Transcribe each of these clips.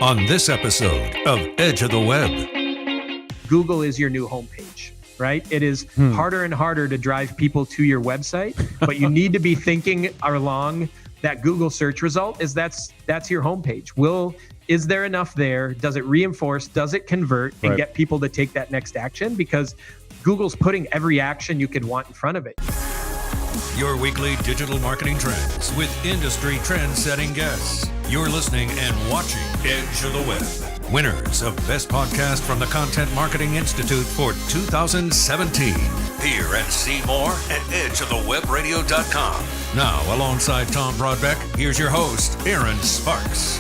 on this episode of Edge of the Web. Google is your new homepage, right? It is harder and harder to drive people to your website, but you need to be thinking along that Google search result is that's your homepage. Is there enough there? Does it reinforce? Does it convert and get people to take that next action? Because Google's putting every action you could want in front of it. Your weekly digital marketing trends with industry trend-setting guests. You're listening and watching Edge of the Web. Winners of Best Podcast from the Content Marketing Institute for 2017. Hear and see more at edgeofthewebradio.com. Now, alongside Tom Broadbeck, here's your host, Aaron Sparks.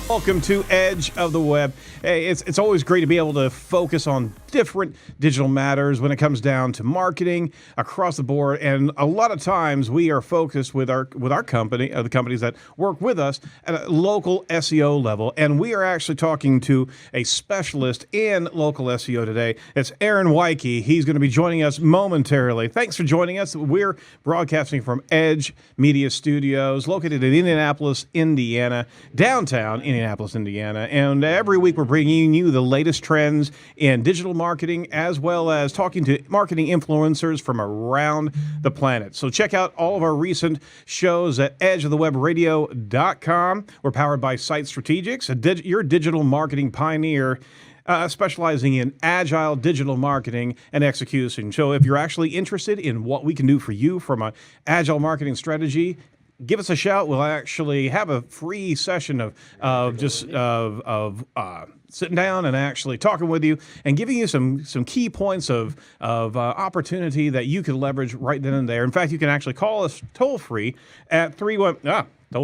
Welcome to Edge of the Web. Hey, it's always great to be able to focus on different digital matters when it comes down to marketing across the board. And a lot of times we are focused with our company, the companies that work with us at a local SEO level. And we are actually talking to a specialist in local SEO today. It's Aaron Weiche. He's going to be joining us momentarily. Thanks for joining us. We're broadcasting from Edge Media Studios, located in Indianapolis, Indiana, downtown Indianapolis, Indiana. And every week we're bringing you the latest trends in digital marketing, as well as talking to marketing influencers from around the planet. So check out all of our recent shows at edgeofthewebradio.com. We're powered by Site Strategics, your digital marketing pioneer, specializing in agile digital marketing and execution. So if you're actually interested in what we can do for you from an agile marketing strategy, give us a shout. We'll actually have a free session of sitting down and actually talking with you and giving you some key points of opportunity that you can leverage right then and there. In fact, you can actually call us toll free at toll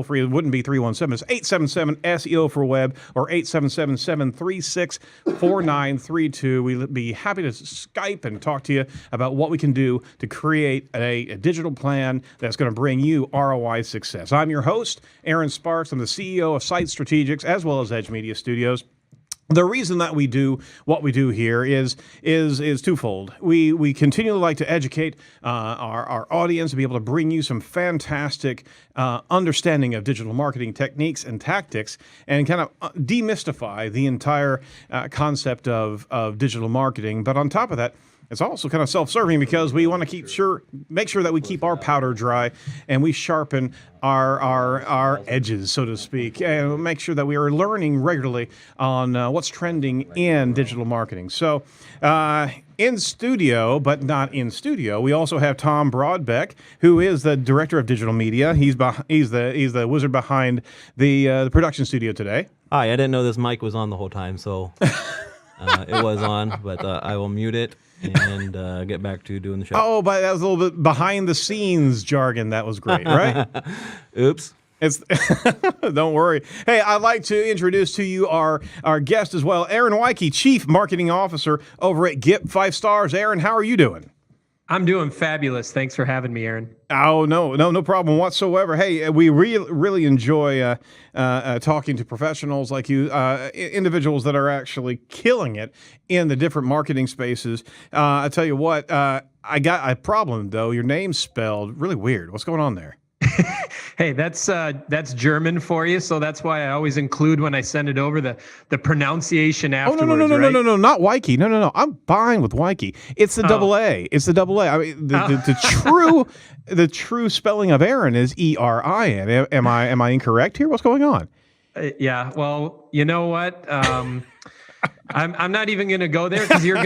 free, it wouldn't be 317. It's 877 SEO for Web or 877-736-4932. We'll be happy to Skype and talk to you about what we can do to create a digital plan that's going to bring you ROI success. I'm your host, Aaron Sparks. I'm the CEO of Site Strategics as well as Edge Media Studios. The reason that we do what we do here is twofold. We continually like to educate our audience to be able to bring you some fantastic understanding of digital marketing techniques and tactics, and kind of demystify the entire concept of digital marketing. But on top of that, it's also kind of self-serving because we want to make sure that we keep our powder dry and we sharpen our edges, so to speak, and make sure that we are learning regularly on what's trending in digital marketing. So in studio, but not in studio, we also have Tom Broadbeck, who is the director of digital media. He's the wizard behind the production studio today. Hi, I didn't know this mic was on the whole time, so it was on, but I will mute it and get back to doing the show. Oh, but that was a little bit behind the scenes jargon. That was great, right? Oops. Don't worry. Hey, I'd like to introduce to you our guest as well, Aaron Weiche, Chief Marketing Officer over at GetFiveStars. Aaron, how are you doing? I'm doing fabulous. Thanks for having me, Aaron. Oh, no problem whatsoever. Hey, we really enjoy talking to professionals like you, individuals that are actually killing it in the different marketing spaces. I tell you what, I got a problem, though. Your name's spelled really weird. What's going on there? Hey, that's German for you, so that's why I always include when I send it over the pronunciation afterwards. Oh, no, right? no, not Weiche. No. I'm fine with Weiche. It's the double A. It's the double A. I mean, the true spelling of Aaron is E-R-I-N. Am I incorrect here? What's going on? Yeah. Well, you know what? I'm not even going to go there because you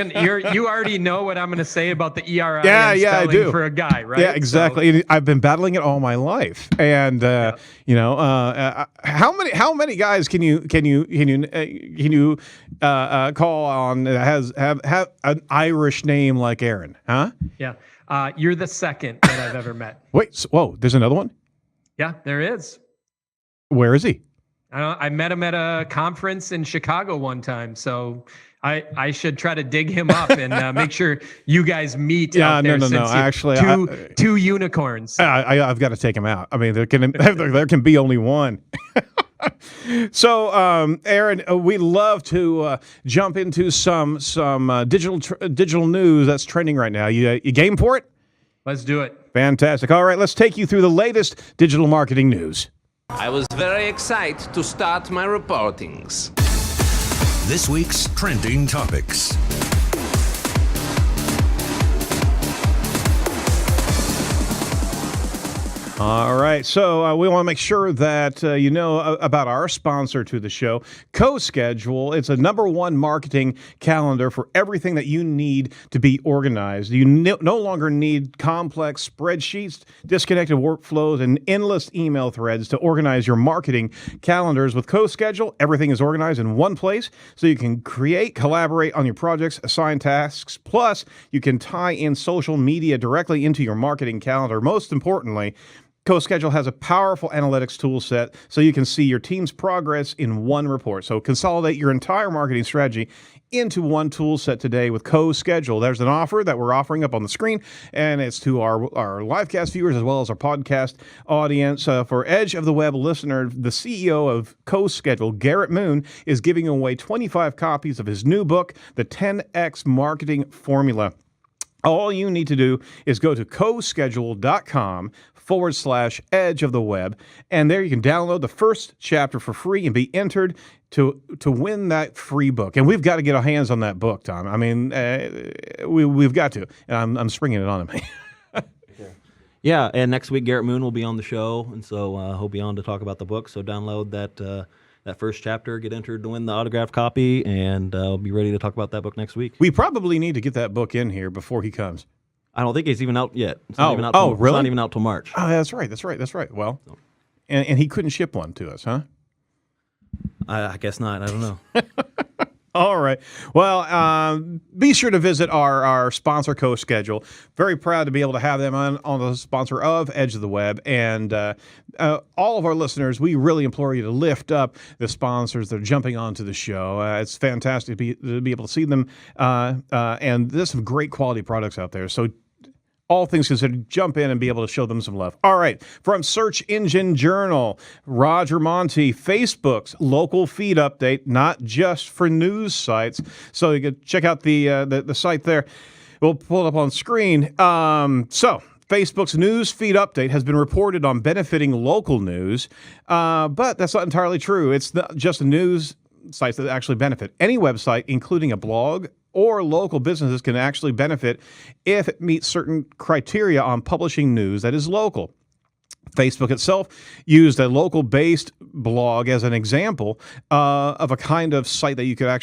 already know what I'm going to say about the ERI spelling I do. for a guy, right? Yeah, exactly. So, I've been battling it all my life, and how many guys can you call on that have an Irish name like Aaron? Huh? Yeah. You're the second that I've ever met. Wait, whoa, there's another one? Yeah, there is. Where is he? I met him at a conference in Chicago one time, so I should try to dig him up and make sure you guys meet out there. No. Actually, two unicorns. I've got to take him out. I mean, there can be only one. So, Aaron, we love to jump into some digital news that's trending right now. You game for it? Let's do it. Fantastic. All right, let's take you through the latest digital marketing news. I was very excited to start my reportings. This week's trending topics. All right, so we want to make sure that you know about our sponsor to the show, CoSchedule. It's a #1 marketing calendar for everything that you need to be organized. You no longer need complex spreadsheets, disconnected workflows, and endless email threads to organize your marketing calendars. With CoSchedule, everything is organized in one place, so you can create, collaborate on your projects, assign tasks, plus you can tie in social media directly into your marketing calendar. Most importantly, CoSchedule has a powerful analytics tool set so you can see your team's progress in one report. So consolidate your entire marketing strategy into one tool set today with CoSchedule. There's an offer that we're offering up on the screen, and it's to our livecast viewers as well as our podcast audience. For Edge of the Web listener, the CEO of CoSchedule, Garrett Moon, is giving away 25 copies of his new book, The 10X Marketing Formula. All you need to do is go to coschedule.com/edge of the web, and there you can download the first chapter for free and be entered to win that free book. And we've got to get our hands on that book, Tom. I mean, we've got to. And I'm springing it on him. Yeah, and next week Garrett Moon will be on the show, and so he'll be on to talk about the book. So download that first chapter, get entered to win the autographed copy, and I'll be ready to talk about that book next week. We probably need to get that book in here before he comes. I don't think it's even out yet. It's really? It's not even out till March. Oh, that's right. Well, and he couldn't ship one to us, huh? I guess not. I don't know. All right. Well, be sure to visit our sponsor, CoSchedule. Very proud to be able to have them on the sponsor of Edge of the Web. And all of our listeners, we really implore you to lift up the sponsors that are jumping onto the show. It's fantastic to be able to see them. And there's some great quality products out there. So all things considered, jump in and be able to show them some love. All right, from Search Engine Journal, Roger Monti, Facebook's local feed update, not just for news sites. So you can check out the site there. We'll pull it up on screen. So Facebook's news feed update has been reported on benefiting local news, but that's not entirely true. It's not just the news sites that actually benefit. Any website, including a blog, or local businesses can actually benefit if it meets certain criteria on publishing news that is local. Facebook itself used a local-based blog as an example of a kind of site that you can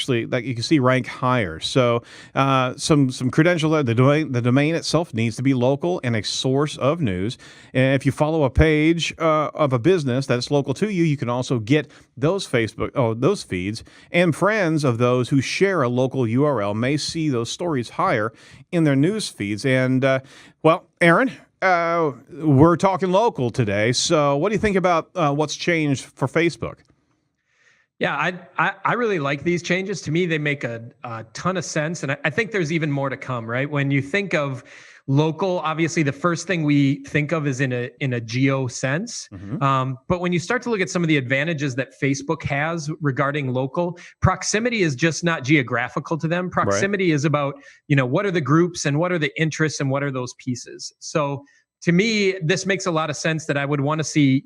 see rank higher. So some credentials there. The domain itself needs to be local and a source of news. And if you follow a page of a business that's local to you, you can also get those those feeds. And friends of those who share a local URL may see those stories higher in their news feeds. And well, Aaron, we're talking local today. So what do you think about what's changed for Facebook? Yeah, I really like these changes. To me, they make a ton of sense. And I think there's even more to come, right? When you think of local, obviously the first thing we think of is in a geo sense. Mm-hmm. But when you start to look at some of the advantages that Facebook has regarding local, proximity is just not geographical to them. Proximity is about, what are the groups and what are the interests and what are those pieces. So to me, this makes a lot of sense that I would want to see,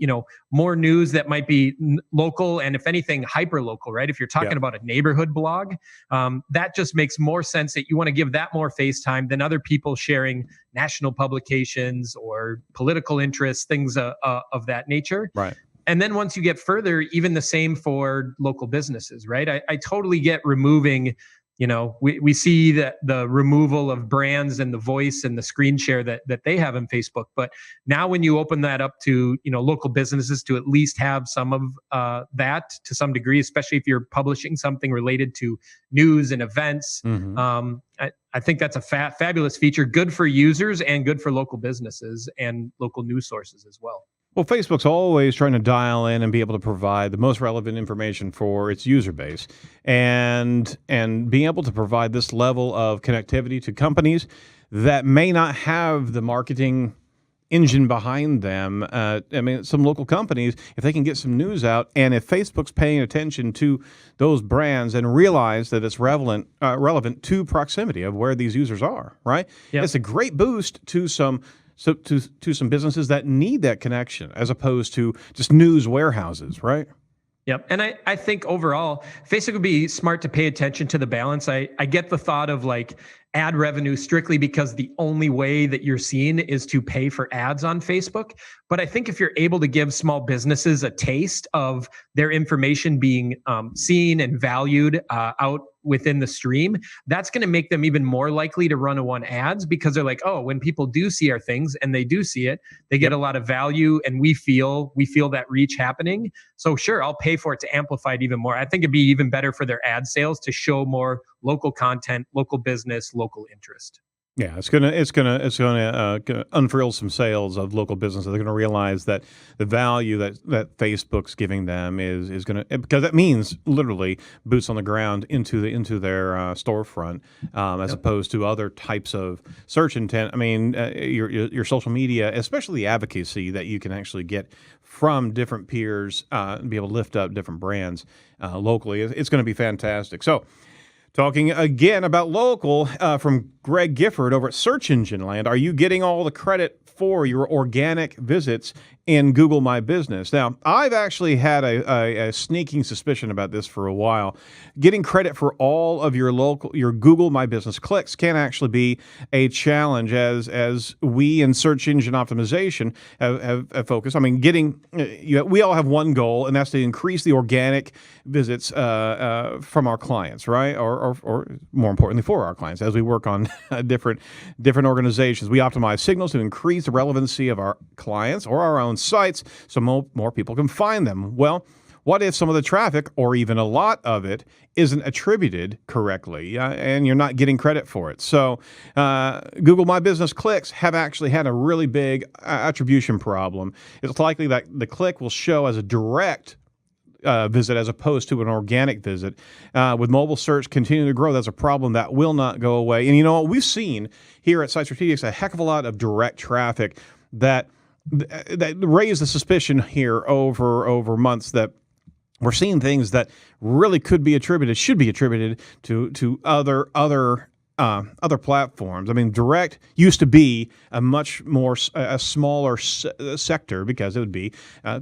more news that might be local and, if anything, hyper local, right? If you're talking about a neighborhood blog, that just makes more sense that you want to give that more face time than other people sharing national publications or political interests, things of that nature. Right. And then once you get further, even the same for local businesses, right? I totally get removing. We see that the removal of brands and the voice and the screen share that they have in Facebook. But now when you open that up to, local businesses to at least have some of that to some degree, especially if you're publishing something related to news and events, I think that's a fabulous feature, good for users and good for local businesses and local news sources as well. Well, Facebook's always trying to dial in and be able to provide the most relevant information for its user base, and being able to provide this level of connectivity to companies that may not have the marketing engine behind them. Some local companies, if they can get some news out, and if Facebook's paying attention to those brands and realize that it's relevant to proximity of where these users are, right? Yep. It's a great boost to some to some businesses that need that connection, as opposed to just news warehouses, right? Yep. And I think overall, Facebook would be smart to pay attention to the balance. I get the thought of like ad revenue strictly because the only way that you're seen is to pay for ads on Facebook. But I think if you're able to give small businesses a taste of their information being seen and valued out within the stream, that's going to make them even more likely to run ads, because they're like, oh, when people do see our things, and they do see it, they get a lot of value, and we feel that reach happening. So sure, I'll pay for it to amplify it even more. I think it'd be even better for their ad sales to show more local content, local business, local interest. Yeah, it's gonna unfurl some sales of local businesses. They're gonna realize that the value that Facebook's giving them is gonna, because that means literally boots on the ground into their storefront, as opposed to other types of search intent. I mean, your social media, especially the advocacy that you can actually get from different peers, and be able to lift up different brands locally. It's going to be fantastic. So, talking again about local, from Greg Gifford over at Search Engine Land. Are you getting all the credit for your organic visits in Google My Business? Now, I've actually had a sneaking suspicion about this for a while. Getting credit for all of your Google My Business clicks can actually be a challenge, as we in search engine optimization have focused. I mean, we all have one goal, and that's to increase the organic visits from our clients, right? Or more importantly, for our clients, as we work on different organizations. We optimize signals to increase the relevancy of our clients or our own sites so more people can find them. Well, what if some of the traffic, or even a lot of it, isn't attributed correctly, and you're not getting credit for it? So Google My Business clicks have actually had a really big attribution problem. It's likely that the click will show as a direct visit as opposed to an organic visit. With mobile search continuing to grow, that's a problem that will not go away. And you know what? We've seen here at Site Strategics a heck of a lot of direct traffic that raised the suspicion here over months that we're seeing things that really should be attributed to other platforms. I mean, direct used to be a much more a smaller sector, because it would be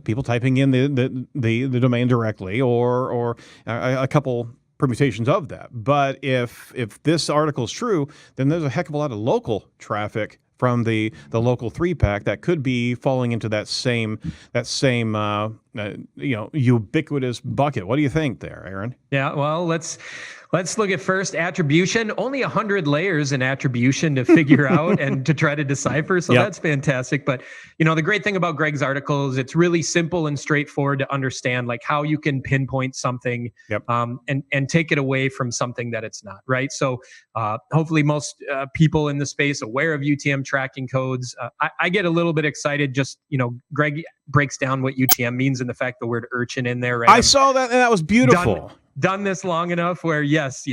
people typing in the domain directly, or a couple permutations of that. But if this article is true, then there's a heck of a lot of local traffic from the local 3-pack that could be falling into that same ubiquitous bucket. What do you think there, Aaron? Yeah, well, let's look at first attribution. Only 100 layers in attribution to figure out and to try to decipher. So that's fantastic. But the great thing about Greg's article is it's really simple and straightforward to understand, like how you can pinpoint something, and take it away from something that it's not, right? So hopefully most people in the space aware of UTM tracking codes. I get a little bit excited. Just Greg breaks down what UTM means and the fact the word urchin in there. Right? I saw that, and that was beautiful. Done this long enough where, yes,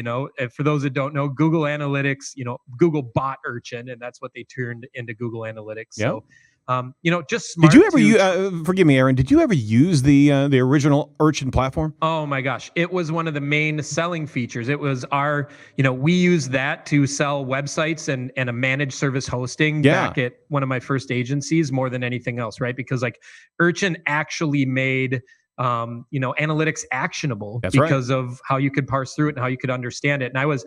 for those that don't know, Google Analytics, Google bought Urchin, and that's what they turned into Google Analytics. Yep. So, just smart. Did you ever forgive me, Aaron? Did you ever use the original Urchin platform? Oh my gosh, it was one of the main selling features. It was our, we used that to sell websites and a managed service hosting back at one of my first agencies more than anything else, right? Because like Urchin actually made analytics actionable. That's because of how you could parse through it and how you could understand it. And I was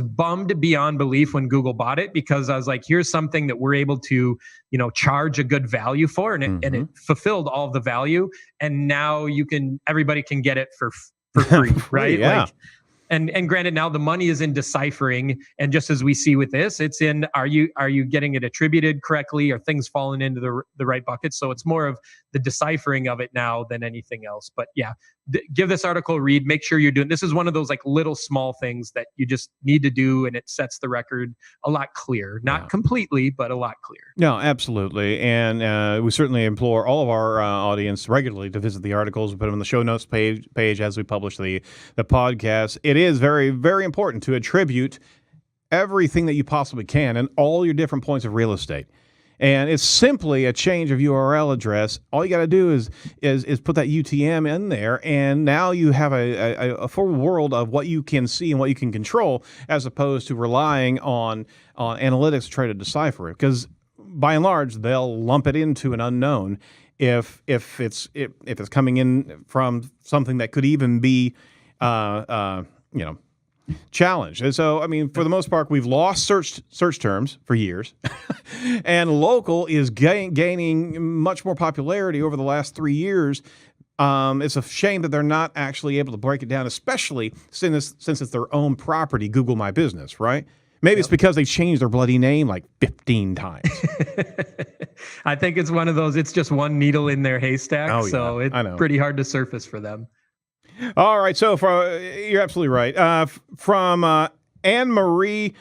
bummed beyond belief when Google bought it, because I was like, here's something that we're able to, charge a good value for, and it fulfilled all of the value. And now everybody can get it for free, right? Yeah. And granted, now the money is in deciphering, and just as we see with this, it's in are you getting it attributed correctly? Are things falling into the right bucket? So it's more of the deciphering of it now than anything else. But yeah, give this article a read. Make sure you're doing. This is one of those like little small things that you just need to do, and it sets the record a lot clearer. Not completely, but a lot clearer. No, absolutely. And we certainly implore all of our audience regularly to visit the articles. We put them on the show notes page as we publish the podcast. It is very, very important to attribute everything that you possibly can and all your different points of real estate. And it's simply a change of URL address. All you got to do is put that UTM in there, and now you have a full world of what you can see and what you can control, as opposed to relying on analytics to try to decipher it. Because by and large, they'll lump it into an unknown if it's coming in from something that could even be challenged. And so, I mean, for the most part, we've lost search terms for years, and local is gaining much more popularity over the last 3 years. It's a shame that they're not actually able to break it down, especially since it's their own property, Google My Business, right? Maybe it's because they changed their bloody name like 15 times. I think it's one of those, it's just one needle in their haystack, so it's pretty hard to surface for them. All right, so you're absolutely right. From Anne-Marie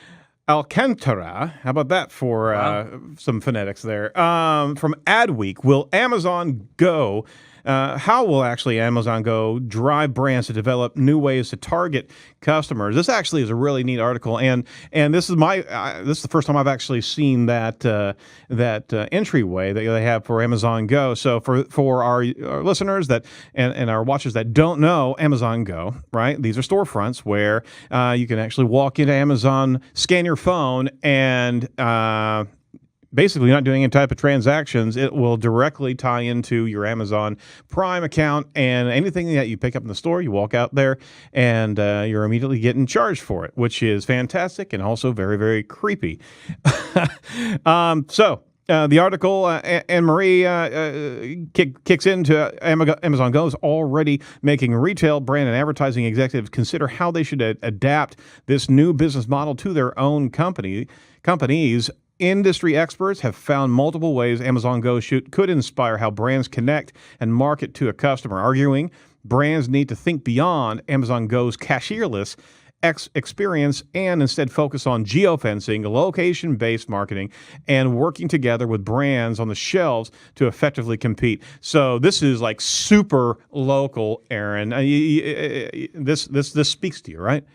Alcantara, how about that for some phonetics there? From Adweek, will Amazon Go... how will actually Amazon Go drive brands to develop new ways to target customers? This actually is a really neat article, and this is this is the first time I've actually seen that entryway that they have for Amazon Go. So for our listeners and our watchers that don't know Amazon Go, right? These are storefronts where you can actually walk into Amazon, scan your phone, and basically not doing any type of transactions. It will directly tie into your Amazon Prime account, and anything that you pick up in the store, you walk out there and you're immediately getting charged for it, which is fantastic and also very, very creepy. The article, Anne-Marie kicks into Amazon Go is already making retail, brand, and advertising executives consider how they should adapt this new business model to their own companies. Industry experts have found multiple ways Amazon Go could inspire how brands connect and market to a customer, arguing brands need to think beyond Amazon Go's cashierless experience and instead focus on geofencing, location-based marketing, and working together with brands on the shelves to effectively compete. So this is like super local, Aaron. This speaks to you, right?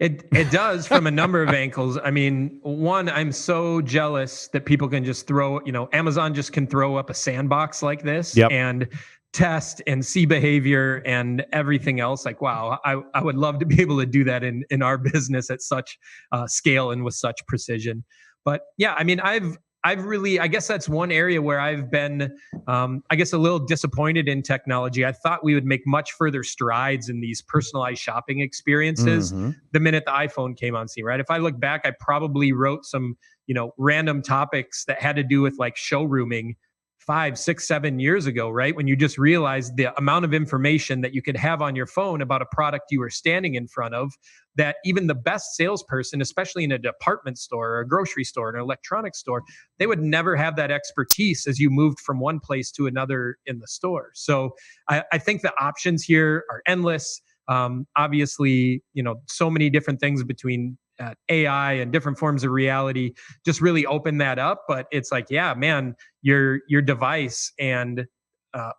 It does from a number of angles. I mean, one, I'm so jealous that people can just Amazon just can throw up a sandbox like this and test and see behavior and everything else. Like, wow, I would love to be able to do that in our business at such scale and with such precision. But yeah, I mean, I've really, I guess that's one area where I've been, a little disappointed in technology. I thought we would make much further strides in these personalized shopping experiences the minute the iPhone came on scene, right? If I look back, I probably wrote some, random topics that had to do with like showrooming 5, 6, 7 years ago, right? When you just realized the amount of information that you could have on your phone about a product you were standing in front of, that even the best salesperson, especially in a department store or a grocery store or an electronics store, they would never have that expertise as you moved from one place to another in the store. So I think the options here are endless. Obviously, so many different things between AI and different forms of reality just really open that up. But it's like, yeah, man, your device and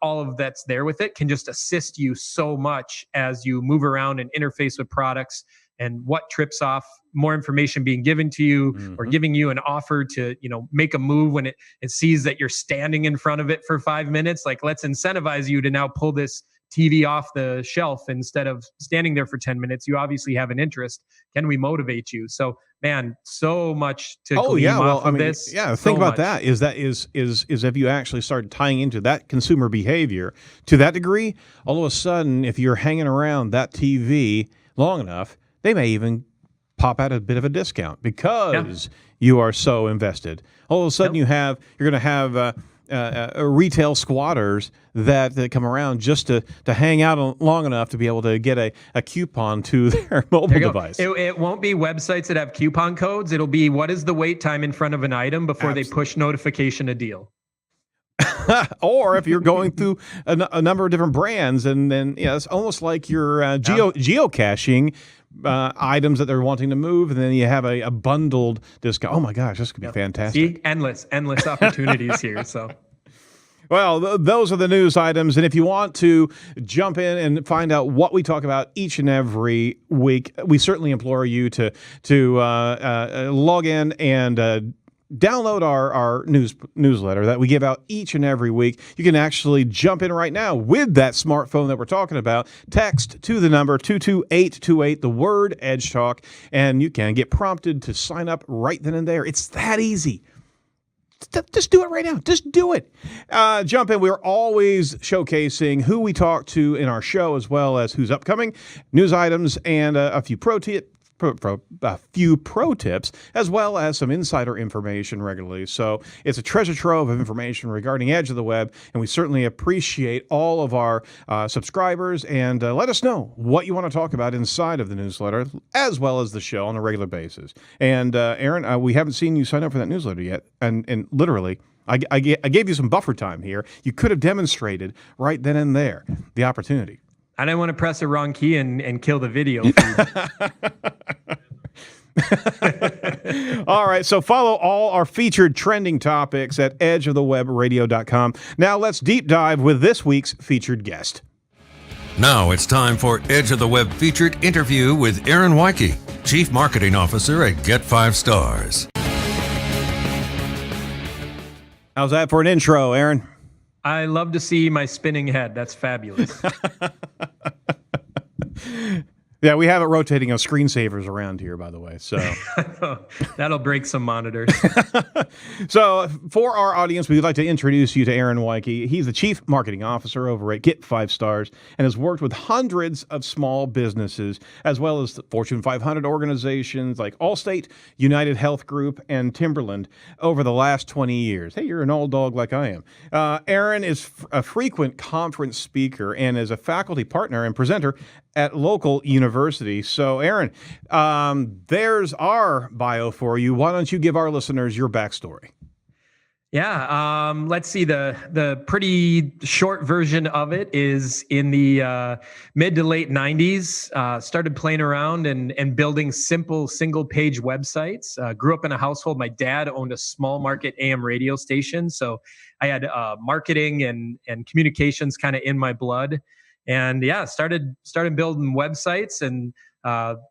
all of that's there with it can just assist you so much as you move around and interface with products, and what trips off more information being given to you or giving you an offer to, make a move when it sees that you're standing in front of it for 5 minutes. Like, let's incentivize you to now pull this TV off the shelf instead of standing there for 10 minutes. You obviously have an interest. Can we motivate you? So, man, so much to glean off of this. Yeah, think about that. Is if you actually start tying into that consumer behavior to that degree, all of a sudden, if you're hanging around that TV long enough, they may even pop out a bit of a discount because you are so invested. All of a sudden, you're going to have retail squatters that come around just to hang out long enough to be able to get a coupon to their mobile device. It won't be websites that have coupon codes. It'll be, what is the wait time in front of an item before they push notification a deal. Or if you're going through a number of different brands, and then it's almost like you're geocaching items that they're wanting to move, and then you have a bundled discount. Oh my gosh, this could be fantastic. See, endless opportunities here. So, well, those are the news items, and if you want to jump in and find out what we talk about each and every week, we certainly implore you to log in and download our newsletter that we give out each and every week. You can actually jump in right now with that smartphone that we're talking about. Text to the number 22828, the word Edge Talk, and you can get prompted to sign up right then and there. It's that easy. Just do it right now. Just do it. Jump in. We're always showcasing who we talk to in our show, as well as who's upcoming, news items, and a few pro tips, as well as some insider information regularly. So it's a treasure trove of information regarding Edge of the Web, and we certainly appreciate all of our subscribers. And let us know what you want to talk about inside of the newsletter, as well as the show on a regular basis. And Aaron, we haven't seen you sign up for that newsletter yet, and literally, I gave you some buffer time here. You could have demonstrated right then and there the opportunity. I didn't want to press the wrong key and kill the video feed. All right, so follow all our featured trending topics at edgeofthewebradio.com. Now let's deep dive with this week's featured guest. Now it's time for Edge of the Web featured interview with Aaron Weiche, Chief Marketing Officer at GetFiveStars. How's that for an intro, Aaron? I love to see my spinning head. That's fabulous. Yeah, we have it rotating on screensavers around here, by the way. So that'll break some monitors. So for our audience, we'd like to introduce you to Aaron Weiche. He's the Chief Marketing Officer over at GetFiveStars and has worked with hundreds of small businesses, as well as the Fortune 500 organizations like Allstate, United Health Group, and Timberland over the last 20 years. Hey, you're an old dog like I am. Aaron is a frequent conference speaker and is a faculty partner and presenter at local universities. So, Aaron, there's our bio for you. Why don't you give our listeners your backstory? Yeah, let's see. The pretty short version of it is in the mid to late 90s, started playing around and building simple single-page websites. Grew up in a household. My dad owned a small market AM radio station, so I had marketing and communications kind of in my blood. And yeah, started building websites, and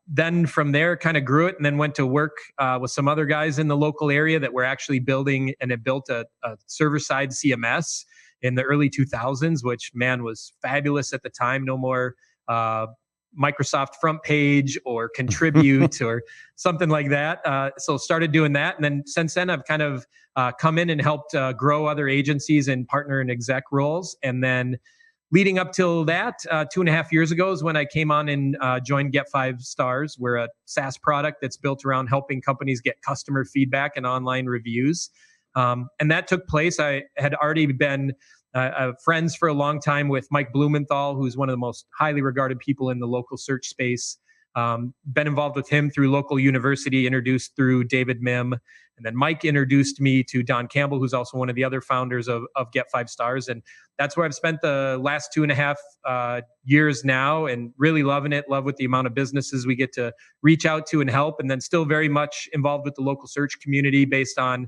then from there kind of grew it, and then went to work with some other guys in the local area that were actually building, and it built a server-side CMS in the early 2000s, which, man, was fabulous at the time. No more Microsoft Front Page or Contribute or something like that. So started doing that, and then since then I've kind of come in and helped grow other agencies in partner and exec roles, and then leading up till that, 2.5 years ago is when I came on and joined GetFiveStars. We're a SaaS product that's built around helping companies get customer feedback and online reviews. And that took place. I had already been friends for a long time with Mike Blumenthal, who's one of the most highly regarded people in the local search space. Been involved with him through local university, introduced through David Mim. And then Mike introduced me to Don Campbell, who's also one of the other founders of GetFiveStars. And that's where I've spent the last 2.5 years now, and really loving it. Love with the amount of businesses we get to reach out to and help. And then still very much involved with the local search community based on,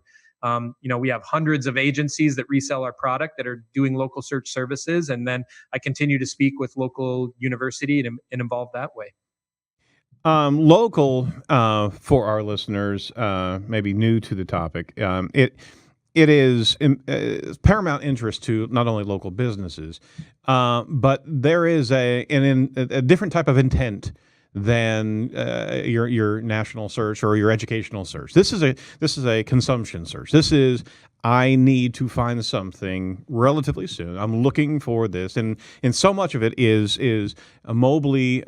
we have hundreds of agencies that resell our product that are doing local search services. And then I continue to speak with local university and involved that way. Local, for our listeners, maybe new to the topic, it is paramount interest to not only local businesses, but there is a different type of intent than your national search or your educational search. This is a consumption search. This is, I need to find something relatively soon. I'm looking for this, and so much of it is mobily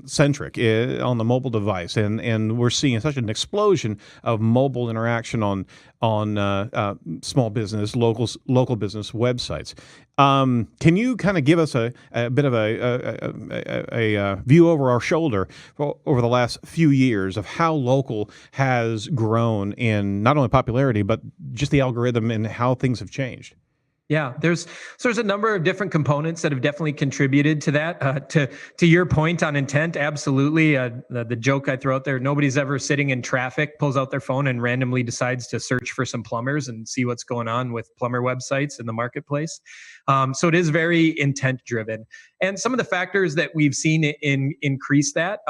centric on the mobile device, and we're seeing such an explosion of mobile interaction on small business, local business websites. Can you kind of give us a bit of a view over our shoulder over the last few years of how local has grown in not only popularity, but just the algorithm and how things have changed? Yeah, there's a number of different components that have definitely contributed to that. To your point on intent, absolutely. The joke I throw out there: nobody's ever sitting in traffic, pulls out their phone, and randomly decides to search for some plumbers and see what's going on with plumber websites in the marketplace. So it is very intent driven. And some of the factors that we've seen increase that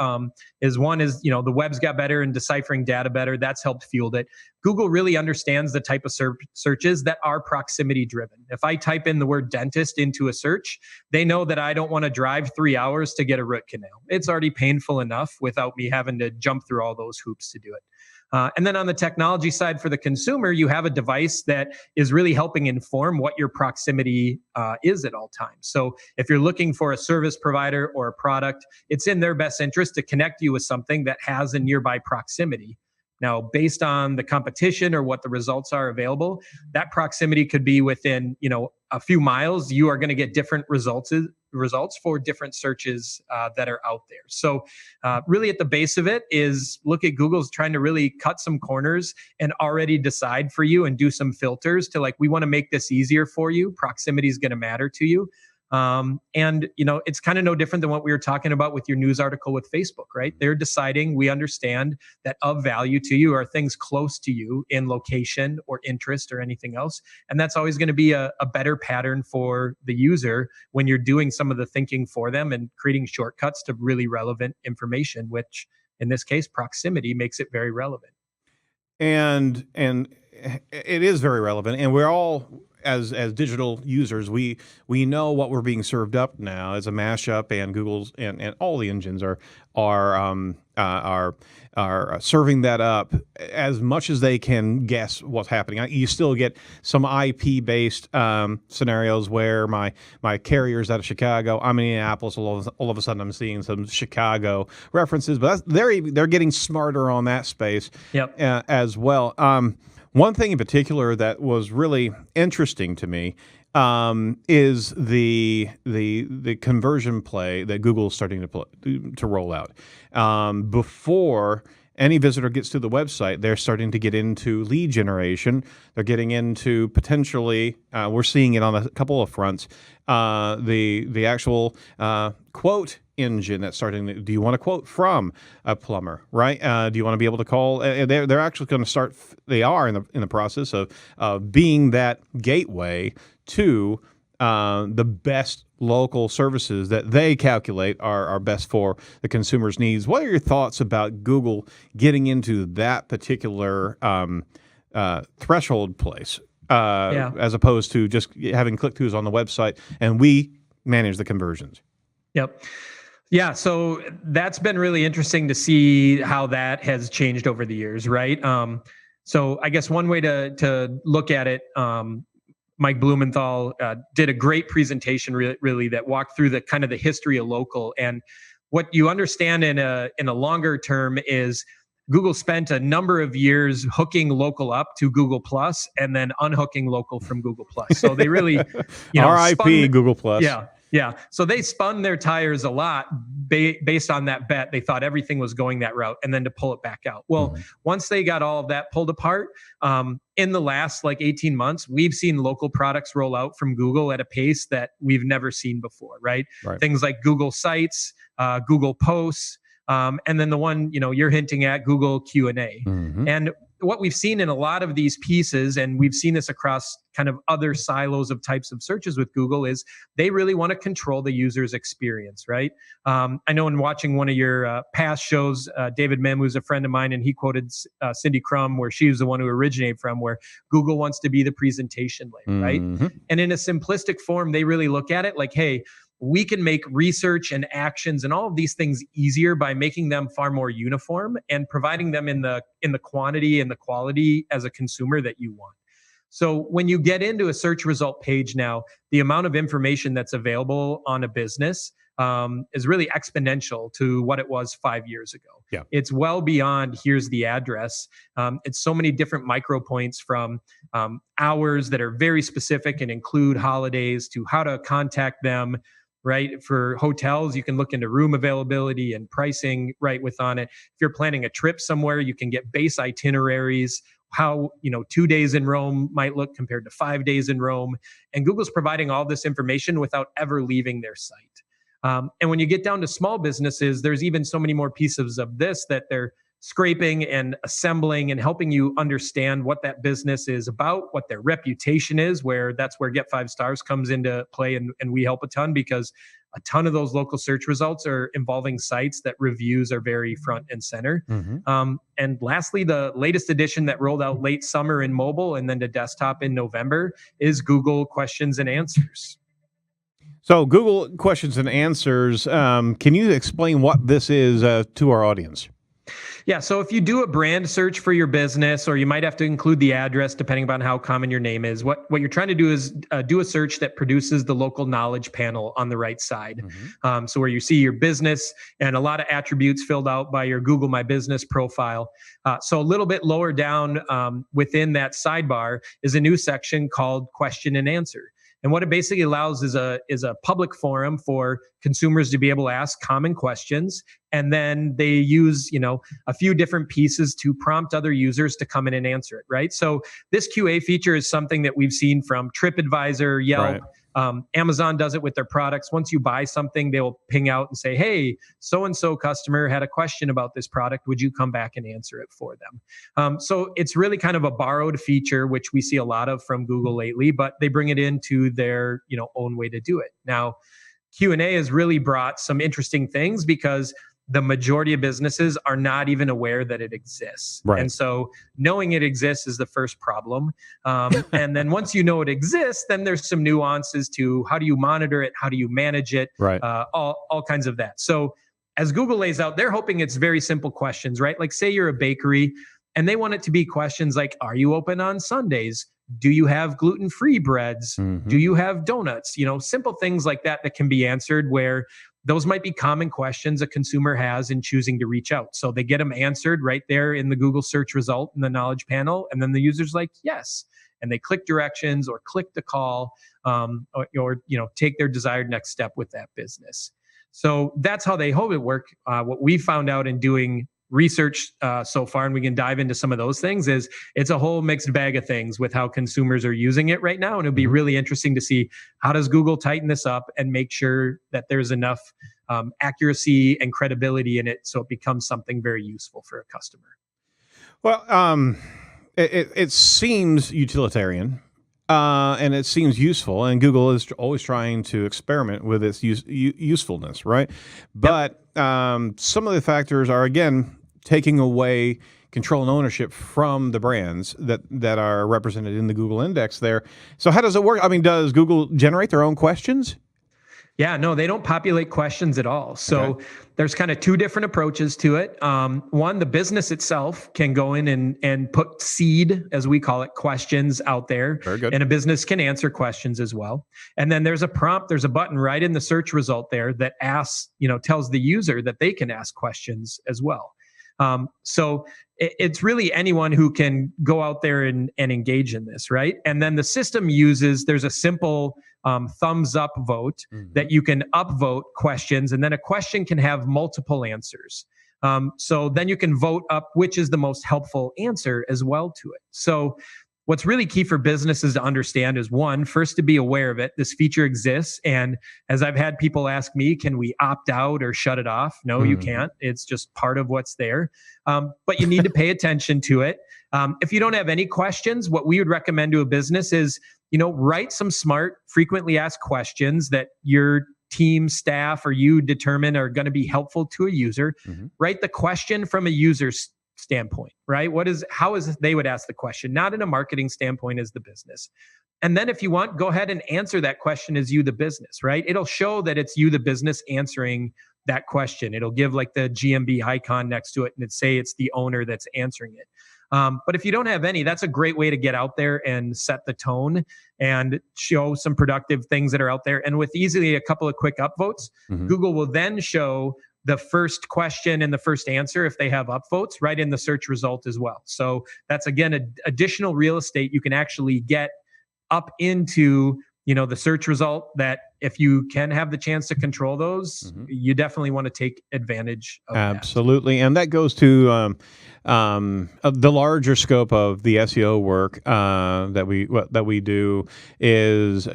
is one is, the web's got better and deciphering data better. That's helped fuel it. Google really understands the type of searches that are proximity driven. If I type in the word dentist into a search, they know that I don't want to drive 3 hours to get a root canal. It's already painful enough without me having to jump through all those hoops to do it. And then on the technology side for the consumer, you have a device that is really helping inform what your proximity is at all times. So if you're looking for a service provider or a product, it's in their best interest to connect you with something that has a nearby proximity. Now, based on the competition or what the results are available, that proximity could be within, a few miles. You are going to get different results for different searches that are out there. So really at the base of it is look at Google's trying to really cut some corners and already decide for you and do some filters to we want to make this easier for you. Proximity is going to matter to you. And it's kind of no different than what we were talking about with your news article with Facebook, right? They're deciding, we understand that of value to you are things close to you in location or interest or anything else. And that's always going to be a better pattern for the user when you're doing some of the thinking for them and creating shortcuts to really relevant information, which in this case, proximity makes it very relevant. And it is very relevant. And we're all, as digital users, we know what we're being served up now as a mashup, and Google's and all the engines are serving that up as much as they can guess what's happening. You still get some IP based scenarios where my carrier's out of Chicago. I'm in Minneapolis. All of a sudden, I'm seeing some Chicago references, but they're getting smarter on that space. Yep. As well. One thing in particular that was really interesting to me is the conversion play that Google's starting to roll out. Before any visitor gets to the website, they're starting to get into lead generation. They're getting into potentially, we're seeing it on a couple of fronts, the actual quote engine that's starting to, do you want to quote from a plumber, right? Do you want to be able to call? They're actually going to start. They are in the process of being that gateway to the best local services that they calculate are best for the consumer's needs. What are your thoughts about Google getting into that particular threshold place, as opposed to just having click-throughs on the website and we manage the conversions? Yep. Yeah, so that's been really interesting to see how that has changed over the years, right? So I guess one way to look at it, Mike Blumenthal did a great presentation really that walked through the kind of the history of local. And what you understand in a longer term is Google spent a number of years hooking local up to Google Plus and then unhooking local from Google Plus. So they really, RIP Google Plus. Yeah. So they spun their tires a lot based on that bet. They thought everything was going that route and then to pull it back out. Well, once they got all of that pulled apart, in the last 18 months, we've seen local products roll out from Google at a pace that we've never seen before, right? Things like Google Sites, Google Posts, and then the one, you're hinting at, Google Q&A. And what we've seen in a lot of these pieces, and we've seen this across kind of other silos of types of searches with Google, is they really want to control the user's experience, right? I know in watching one of your past shows, David Mim, who's a friend of mine, and he quoted Cindy Crum, where she was the one who originated from, where Google wants to be the presentation layer, right? And in a simplistic form, they really look at it like, hey, we can make research and actions and all of these things easier by making them far more uniform and providing them in the quantity and the quality as a consumer that you want. So when you get into a search result page now, the amount of information that's available on a business is really exponential to what it was 5 years ago. Yeah. It's well beyond here's the address. It's so many different micro points, from hours that are very specific and include holidays to how to contact them. Right. For hotels, you can look into room availability and pricing right within it. If you're planning a trip somewhere, you can get base itineraries, how 2 days in Rome might look compared to 5 days in Rome. And Google's providing all this information without ever leaving their site. And when you get down to small businesses, there's even so many more pieces of this that they're scraping and assembling and helping you understand what that business is about, what their reputation is, that's where Get5Stars comes into play. And we help a ton because a ton of those local search results are involving sites that reviews are very front and center. And lastly, the latest edition that rolled out late summer in mobile and then to desktop in November is Google Questions and Answers. So Google Questions and Answers, can you explain what this is to our audience? Yeah, so if you do a brand search for your business, or you might have to include the address depending upon how common your name is, what you're trying to do is do a search that produces the local knowledge panel on the right side. So where you see your business and a lot of attributes filled out by your Google My Business profile. So a little bit lower down within that sidebar is a new section called Question and Answer. And what it basically allows is a public forum for consumers to be able to ask common questions. And then they use, a few different pieces to prompt other users to come in and answer it, right? So this QA feature is something that we've seen from TripAdvisor, Yelp. Right. Amazon does it with their products. Once you buy something, they'll ping out and say, hey, so-and-so customer had a question about this product. Would you come back and answer it for them? So it's really kind of a borrowed feature, which we see a lot of from Google lately, but they bring it into their own way to do it. Now, Q&A has really brought some interesting things because the majority of businesses are not even aware that it exists. Right. And so knowing it exists is the first problem. And then once you know it exists, then there's some nuances to how do you monitor it? How do you manage it? Right. All kinds of that. So as Google lays out, they're hoping it's very simple questions, right? Like say you're a bakery and they want it to be questions like, are you open on Sundays? Do you have gluten-free breads? Do you have donuts? Simple things like that can be answered where those might be common questions a consumer has in choosing to reach out. So they get them answered right there in the Google search result in the knowledge panel. And then the user's like, yes. And they click directions or click the call or take their desired next step with that business. So that's how they hope it work. What we found out in doing research so far, and we can dive into some of those things, is it's a whole mixed bag of things with how consumers are using it right now. And it'll be really interesting to see how does Google tighten this up and make sure that there's enough accuracy and credibility in it so it becomes something very useful for a customer. Well, it seems utilitarian. And it seems useful, and Google is always trying to experiment with its usefulness, right? But some of the factors are, again, taking away control and ownership from the brands that are represented in the Google Index there. So how does it work? I mean, does Google generate their own questions? Yeah, no, they don't populate questions at all. So there's kind of two different approaches to it. One, the business itself can go in and put seed, as we call it, questions out there. Very good. And a business can answer questions as well. And then there's a prompt, there's a button right in the search result there that asks, tells the user that they can ask questions as well. So it's really anyone who can go out there and engage in this, right? And then the system there's a simple thumbs up vote that you can upvote questions, and then a question can have multiple answers. So then you can vote up which is the most helpful answer as well to it. So what's really key for businesses to understand is one, first to be aware of it. This feature exists. And as I've had people ask me, can we opt out or shut it off? No, you can't. It's just part of what's there. But you need to pay attention to it. If you don't have any questions, what we would recommend to a business is, write some smart, frequently asked questions that your team, staff, or you determine are going to be helpful to a user. Write the question from a user's standpoint, right? How is they would ask the question, not in a marketing standpoint as the business. And then if you want, go ahead and answer that question as you, the business, right? It'll show that it's you, the business, answering that question. It'll give like the GMB icon next to it and it'd say it's the owner that's answering it. But if you don't have any, that's a great way to get out there and set the tone and show some productive things that are out there. And with easily a couple of quick upvotes, Google will then show the first question and the first answer, if they have upvotes, right in the search result as well. So that's, again, additional real estate you can actually get up into, the search result, that if you can have the chance to control those, you definitely want to take advantage of Absolutely. That. And that goes to the larger scope of the SEO work that we do is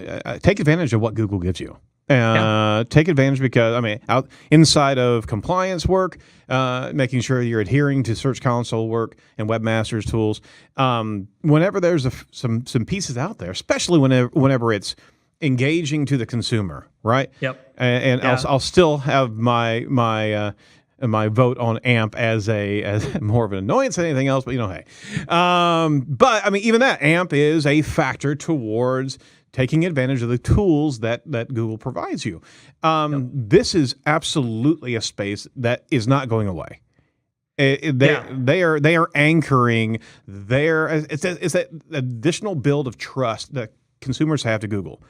take advantage of what Google gives you. Take advantage because, out inside of compliance work, making sure you're adhering to Search Console work and Webmasters tools. Whenever there's some pieces out there, especially whenever it's engaging to the consumer, right? Yep. And I'll still have my vote on AMP as more of an annoyance than anything else, but hey. But even that AMP is a factor towards taking advantage of the tools that Google provides you. This is absolutely a space that is not going away. They are anchoring it's that additional build of trust that consumers have to Google.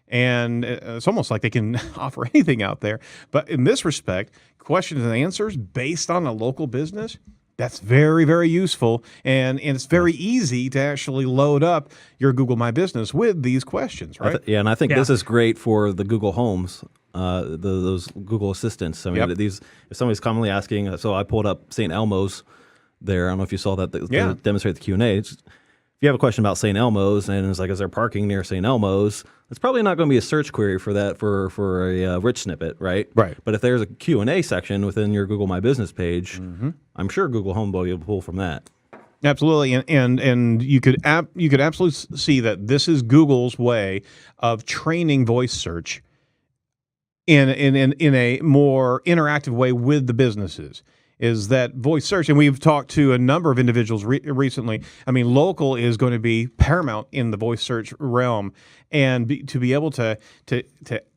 And it's almost like they can offer anything out there. But in this respect, questions and answers based on a local business, that's very, very useful. And it's very easy to actually load up your Google My Business with these questions, right? And I think this is great for the Google Homes, those Google Assistants. If somebody's commonly asking, so I pulled up St. Elmo's there. I don't know if you saw that, to demonstrate the Q&A. If you have a question about St. Elmo's and it's like, is there parking near St. Elmo's? It's probably not going to be a search query for that for a rich snippet, right? Right. But if there's a Q&A section within your Google My Business page, I'm sure Google Home will be able to pull from that. Absolutely, and you could absolutely see that this is Google's way of training voice search in a more interactive way with the businesses. Is that voice search, and we've talked to a number of individuals recently. Local is going to be paramount in the voice search realm, and to be able to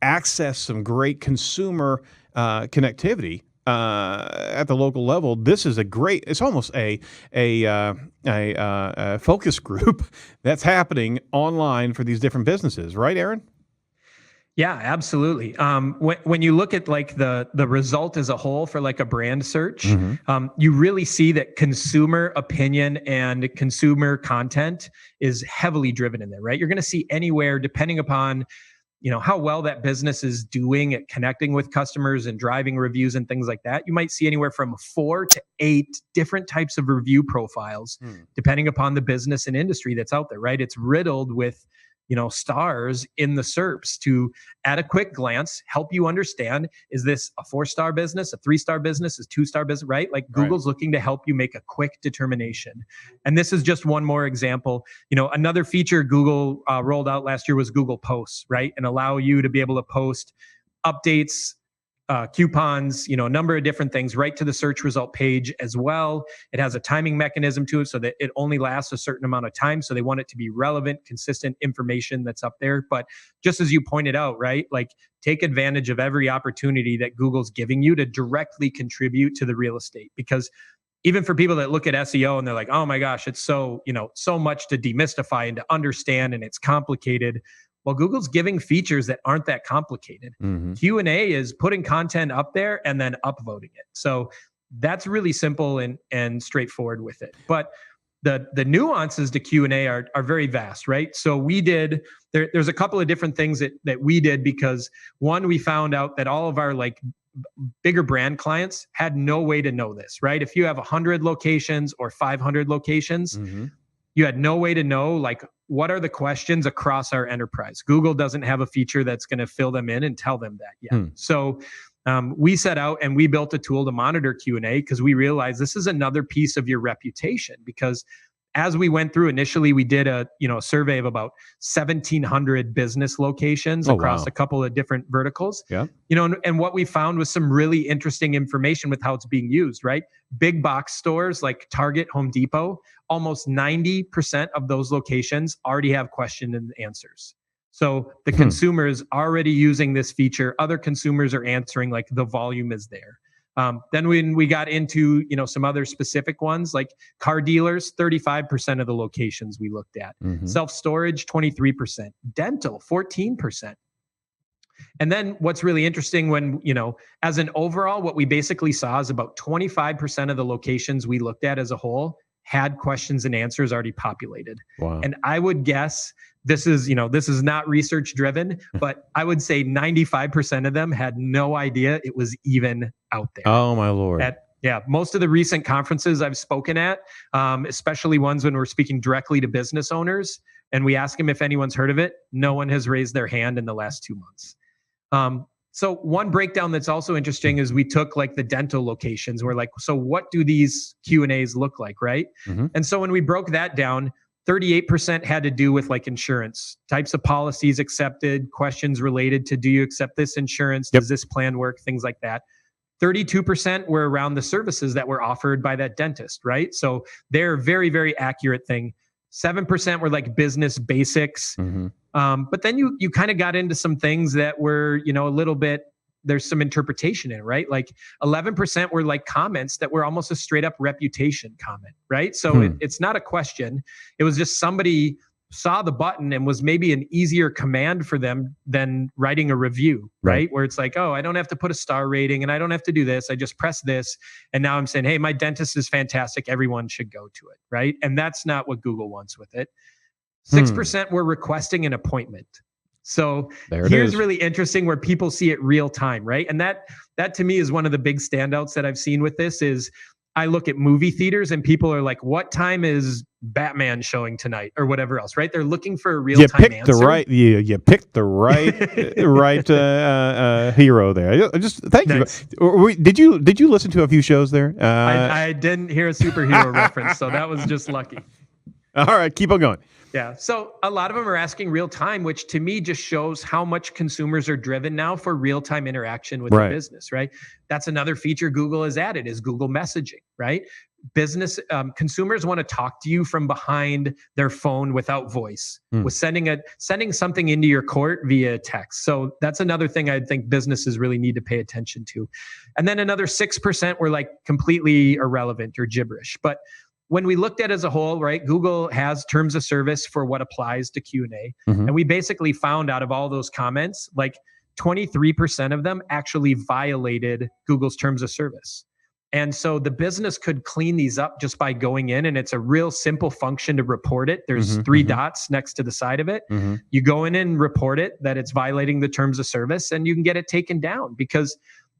access some great consumer connectivity at the local level. This is it's almost a focus group that's happening online for these different businesses, right, Aaron? Yeah, absolutely. When you look at like the result as a whole for like a brand search, you really see that consumer opinion and consumer content is heavily driven in there, right? You're going to see anywhere, depending upon how well that business is doing at connecting with customers and driving reviews and things like that. You might see anywhere from 4 to 8 different types of review profiles, depending upon the business and industry that's out there, right? It's riddled with stars in the SERPs to, at a quick glance, help you understand, is this a 4-star business, a 3-star business, a 2-star business, right? Like Google's looking to help you make a quick determination. And this is just one more example. Another feature Google rolled out last year was Google Posts, right? And allow you to be able to post updates, coupons, a number of different things right to the search result page as well. It has a timing mechanism to it so that it only lasts a certain amount of time. So they want it to be relevant, consistent information that's up there. But just as you pointed out, right, like take advantage of every opportunity that Google's giving you to directly contribute to the real estate. Because even for people that look at SEO and they're like, oh my gosh, it's so much to demystify and to understand, and it's complicated. Well, Google's giving features that aren't that complicated. Q&A is putting content up there and then upvoting it. So that's really simple and straightforward with it. But the nuances to Q&A are very vast, right? So we did, there's a couple of different things that we did, because one, we found out that all of our like bigger brand clients had no way to know this, right? If you have 100 locations or 500 locations, you had no way to know like what are the questions across our enterprise. Google doesn't have a feature that's going to fill them in and tell them that yet. So we set out and we built a tool to monitor Q&A, because we realized this is another piece of your reputation. Because as we went through initially, we did a survey of about 1,700 business locations across a couple of different verticals. And what we found was some really interesting information with how it's being used, right? Big box stores like Target, Home Depot, almost 90% of those locations already have question and answers. So the consumer is already using this feature. Other consumers are answering, like the volume is there. Then when we got into, some other specific ones, like car dealers, 35% of the locations we looked at, self-storage, 23%, dental, 14%. And then what's really interesting when, as an overall, what we basically saw is about 25% of the locations we looked at as a whole had questions and answers already populated. Wow. And I would guess this is not research driven, but I would say 95% of them had no idea it was even out there. Oh my Lord. Most of the recent conferences I've spoken at, especially ones when we're speaking directly to business owners, and we ask them if anyone's heard of it, no one has raised their hand in the last 2 months. So one breakdown that's also interesting is we took like the dental locations. We're like, so what do these Q&As look like, right? And so when we broke that down, 38% had to do with like insurance, types of policies accepted, questions related to do you accept this insurance? Does this plan work? Things like that. 32% were around the services that were offered by that dentist, right? So they're very, very accurate thing. 7% were like business basics. But then you kind of got into some things that were, a little bit, there's some interpretation in it, right? Like 11% were like comments that were almost a straight up reputation comment, right? So it's not a question. It was just somebody saw the button and was maybe an easier command for them than writing a review, right? Where it's like, oh, I don't have to put a star rating and I don't have to do this. I just press this. And now I'm saying, hey, my dentist is fantastic. Everyone should go to it, right? And that's not what Google wants with it. 6% were requesting an appointment. So here's really interesting where people see it real time, right? And that to me is one of the big standouts that I've seen with this is I look at movie theaters and people are like, what time is Batman showing tonight or whatever else, right? They're looking for a real-time answer. You picked the right hero there. Thank you. Did you listen to a few shows there? I didn't hear a superhero reference, so that was just lucky. All right, keep on going. Yeah. So a lot of them are asking real time, which to me just shows how much consumers are driven now for real time interaction with the business, right? That's another feature Google has added is Google messaging, right? Business consumers want to talk to you from behind their phone without voice, with sending something into your court via text. So that's another thing I think businesses really need to pay attention to. And then another 6% were like completely irrelevant or gibberish. But when we looked at it as a whole, right, Google has terms of service for what applies to Q&A. And we basically found out of all those comments, like 23% of them actually violated Google's terms of service. And so the business could clean these up just by going in, and it's a real simple function to report it. There's three dots next to the side of it. You go in and report it that it's violating the terms of service, and you can get it taken down because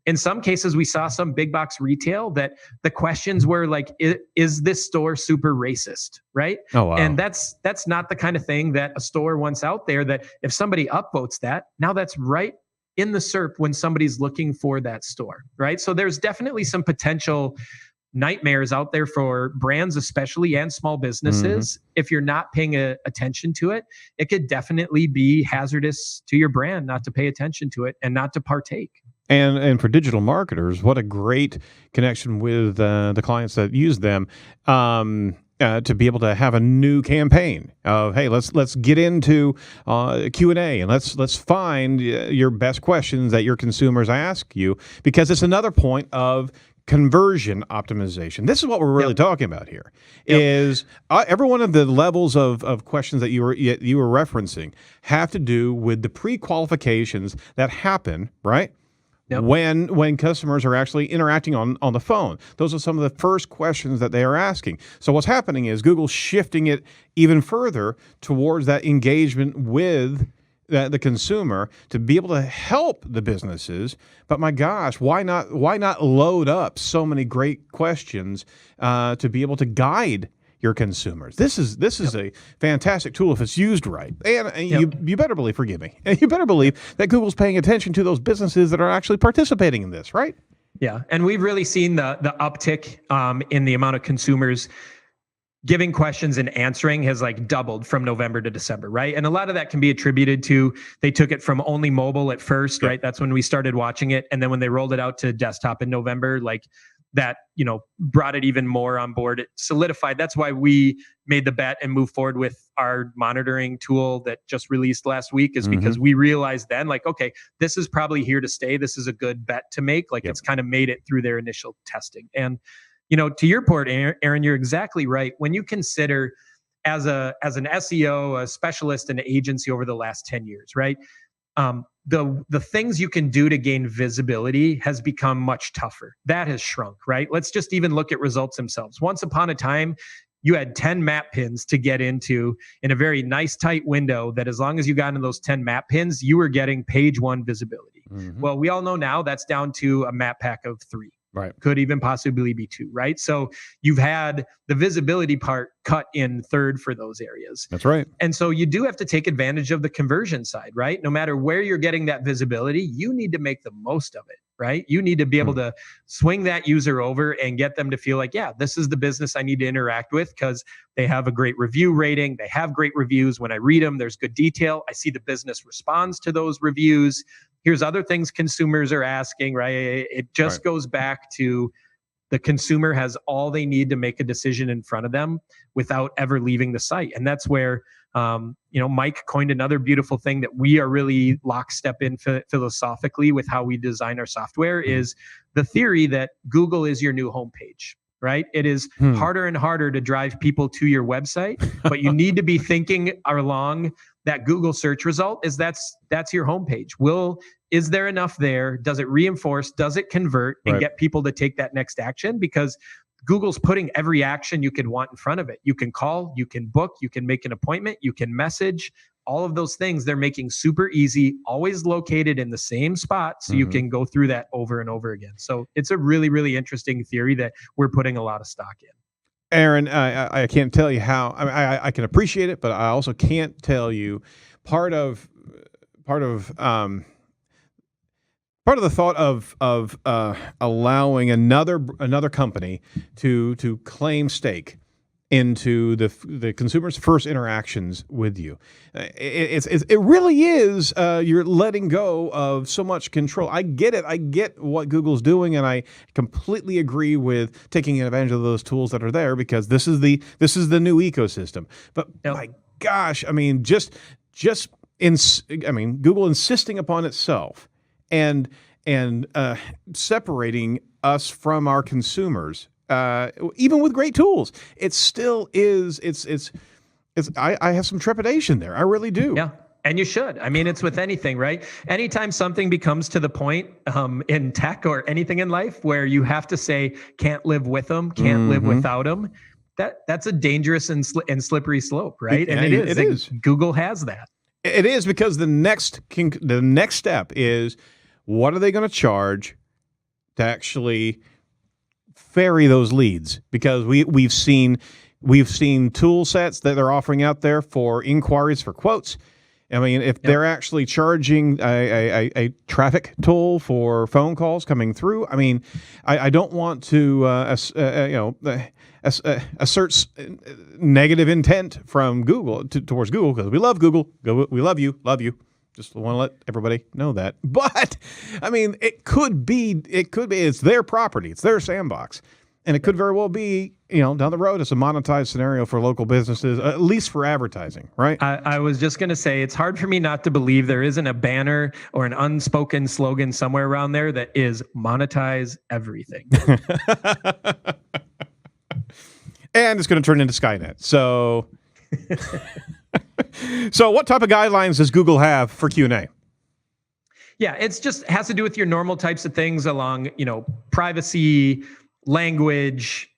in some cases, we saw some big box retail that the questions were like, is this store super racist, right? Oh, wow. And that's not the kind of thing that a store wants out there, that if somebody upvotes that, now that's right in the SERP when somebody's looking for that store, right? So there's definitely some potential nightmares out there for brands, especially, and small businesses. If you're not paying attention to it, it could definitely be hazardous to your brand not to pay attention to it and not to partake. And for digital marketers, what a great connection with the clients that use them to be able to have a new campaign of, hey, let's get into Q&A and let's find your best questions that your consumers ask you, because it's another point of conversion optimization. This is what we're really talking about here. Is every one of the levels of questions that you were referencing have to do with the pre-qualifications that happen, right? When customers are actually interacting on the phone. Those are some of the first questions that they are asking. So what's happening is Google's shifting it even further towards that engagement with the consumer to be able to help the businesses. But my gosh, why not load up so many great questions to be able to guide your consumers? This is a fantastic tool if it's used right. And you better believe, forgive me, you better believe that Google's paying attention to those businesses that are actually participating in this, right? Yeah, and we've really seen the uptick in the amount of consumers giving questions and answering has like doubled from November to December, right? And a lot of that can be attributed to they took it from only mobile at first, right? That's when we started watching it. And then when they rolled it out to desktop in November, like that, brought it even more on board. It solidified. That's why we made the bet and moved forward with our monitoring tool that just released last week, is because we realized then, like, okay, this is probably here to stay. This is a good bet to make. Like it's kind of made it through their initial testing. And, to your point, Aaron, you're exactly right. When you consider as an SEO, a specialist and agency over the last 10 years, right? The things you can do to gain visibility has become much tougher. That has shrunk, right? Let's just even look at results themselves. Once upon a time, you had 10 map pins to get into in a very nice tight window that as long as you got into those 10 map pins, you were getting page one visibility. Well, we all know now that's down to a map pack of 3, Right. Could even possibly be 2, right? So you've had the visibility part cut in third for those areas. That's right. And so you do have to take advantage of the conversion side, right? No matter where you're getting that visibility, you need to make the most of it, right? You need to be able to swing that user over and get them to feel like, yeah, this is the business I need to interact with because they have a great review rating. They have great reviews. When I read them, there's good detail. I see the business responds to those reviews. Here's other things consumers are asking, right? It just goes back to the consumer has all they need to make a decision in front of them without ever leaving the site. And that's where, Mike coined another beautiful thing that we are really lockstep in philosophically with how we design our software is the theory that Google is your new homepage. Right? It is harder and harder to drive people to your website, but you need to be thinking along that Google search result is that's your homepage. Is there enough there? Does it reinforce? Does it convert and get people to take that next action? Because Google's putting every action you could want in front of it. You can call, you can book, you can make an appointment, you can message. All of those things they're making super easy, always located in the same spot, so you can go through that over and over again. So it's a really, really interesting theory that we're putting a lot of stock in. Aaron, I can't tell you how. I can appreciate it, but I also can't tell you part of the thought of allowing another company to claim stake into the consumer's first interactions with you. It really is you're letting go of so much control. I get it. I get what Google's doing, and I completely agree with taking advantage of those tools that are there because this is the new ecosystem. But my gosh, I mean, Google insisting upon itself and separating us from our consumers. Even with great tools, it still is. I have some trepidation there. I really do. Yeah. And you should. I mean, it's with anything, right? Anytime something becomes to the point in tech or anything in life where you have to say, can't live with them, can't live without them, that's a dangerous and slippery slope, right? And it is. Google has that. It is because the next step is what are they going to charge to actually ferry those leads, because we've seen tool sets that they're offering out there for inquiries for quotes. I mean, if they're actually charging a traffic toll for phone calls coming through, I mean, I don't want to assert negative intent from Google towards Google, because we love Google, we love you. Just want to let everybody know that. But I mean, it could be it's their property, it's their sandbox, and it could very well be, down the road, it's a monetized scenario for local businesses, at least for advertising, right? I was just going to say, it's hard for me not to believe there isn't a banner or an unspoken slogan somewhere around there that is monetize everything. And it's going to turn into Skynet. So So what type of guidelines does Google have for Q&A? Yeah, it's just has to do with your normal types of things along, privacy, language,